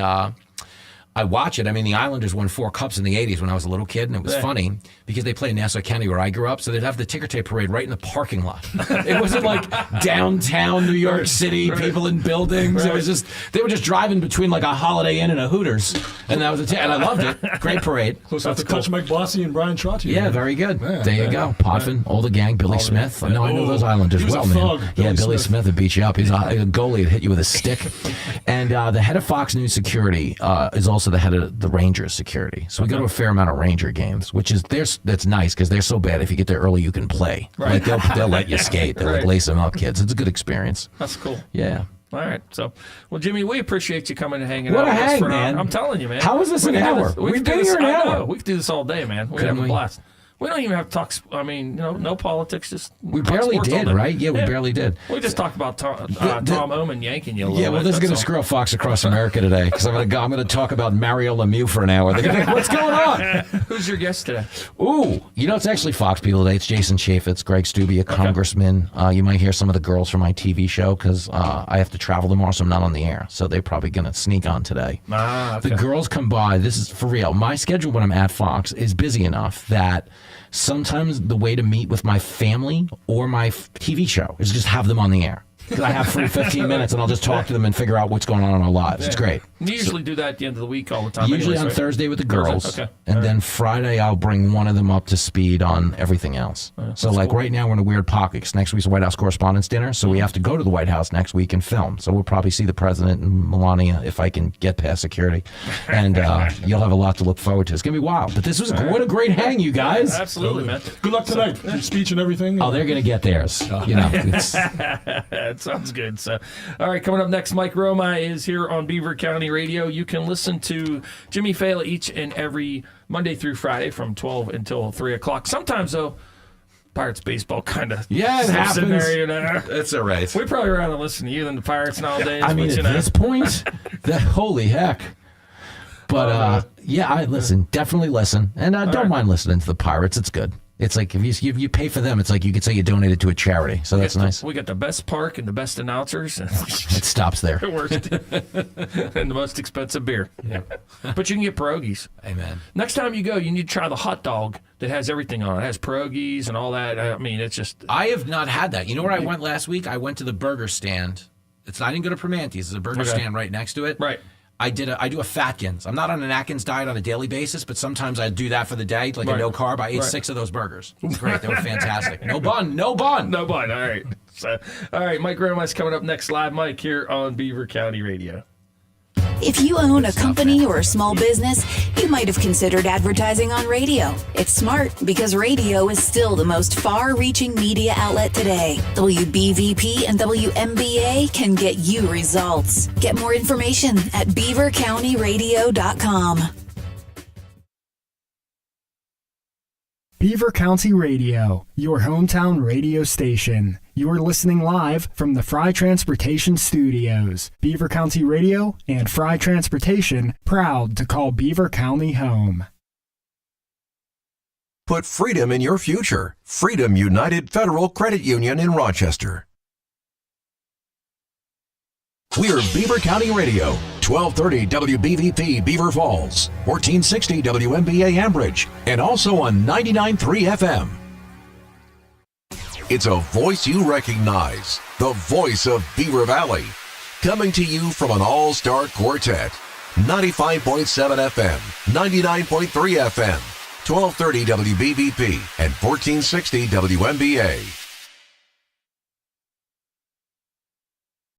I watch it. I mean, the Islanders won 4 cups in the 80s when I was a little kid, and it was funny because they played in Nassau County where I grew up, so they'd have the ticker tape parade right in the parking lot. It wasn't like downtown New York City, people in buildings. It was just, they were just driving between like a Holiday Inn and a Hooters, and that was and I loved it. Great parade. Close enough to touch Mike Bossy and Brian Trottier. Yeah, very good. There you go. Potvin, all the gang, Billy Smith. No, I know those Islanders well, man. Billy Smith would beat you up. He's a goalie that hit you with a stick. And the head of Fox News Security is also the head of the Rangers Security. So we go to a fair amount of Ranger games, which is that's nice because they're so bad. If you get there early, you can play. Like they'll let you skate. They'll like lace them up, kids. It's a good experience. That's cool. Yeah. All right. So, well, Jimmy, we appreciate you coming and hanging out. What a with us hang, for man. I'm telling you, man. How is this an hour? We've been here an hour. We could do this all day, man. We have a blast. We don't even have to talk. I mean, no politics. Just we barely did, right? Yeah, we barely did. We just talked about Tom Omen yanking you a little bit. Yeah, well, this is going to screw up Fox Across America today because I'm going to talk about Mario Lemieux for an hour. They're going to think, what's going on? Who's your guest today? Ooh, it's actually Fox people today. It's Jason Chaffetz, Greg Stubbe, a congressman. You might hear some of the girls from my TV show because I have to travel tomorrow, so I'm not on the air. So they're probably going to sneak on today. The girls come by. This is for real. My schedule when I'm at Fox is busy enough that sometimes the way to meet with my family or my TV show is just have them on the air. Because I have free 15 minutes and I'll just talk to them and figure out what's going on in our lives. It's great. You usually do that at the end of the week all the time. Usually on Thursday with the girls. And then Friday I'll bring one of them up to speed on everything else. So like right now we're in a weird pocket because next week's the White House Correspondents' Dinner. So we have to go to the White House next week and film. So we'll probably see the president and Melania if I can get past security. And you'll have a lot to look forward to. It's going to be wild. But this was what a great hang, you guys. Absolutely, man. Good luck tonight. Your speech and everything. Oh, they're going to get theirs. It sounds good. So, all right, coming up next, Mike Roma is here on Beaver County Radio. You can listen to Jimmy Failla each and every Monday through Friday from 12 until 3 o'clock. Sometimes, though, Pirates baseball kind of it happens. in there, you know. It's all right. We'd probably rather listen to you than the Pirates nowadays. I mean, at this point, holy heck. But, I listen. Definitely listen. And I don't mind listening to the Pirates. It's good. It's like if you pay for them, it's like you could say you donated to a charity. So that's nice. We got the best park and the best announcers. It stops there. The worst. And the most expensive beer. Yeah. But you can get pierogies. Amen. Next time you go, you need to try the hot dog that has everything on it. It has pierogies and all that. I mean, it's just... I have not had that. You know where I went last week? I went to the burger stand. I didn't go to Primanti's. There's a burger stand right next to it. Right. I do a Fatkins. I'm not on an Atkins diet on a daily basis, but sometimes I do that for the day, like a no carb. I ate 6 of those burgers. It was great. They were fantastic. No bun. No bun. All right. So, all right. Mike Grandma's coming up next. Live Mike here on Beaver County Radio. If you own a company or a small business, You might have considered advertising on radio. It's smart because radio is still the most far-reaching media outlet today. WBVP and WMBA can get you results. Get more information at beavercountyradio.com. Beaver County Radio, your hometown radio station. You're listening live from the Fry Transportation Studios. Beaver County Radio and Fry Transportation, proud to call Beaver County home. Put freedom in your future. Freedom United Federal Credit Union in Rochester. We're Beaver County Radio, 1230 WBVP Beaver Falls, 1460 WMBA Ambridge, and also on 99.3 FM. It's a voice you recognize, the voice of Beaver Valley, coming to you from an all-star quartet, 95.7 FM, 99.3 FM, 1230 WBVP, and 1460 WMBA.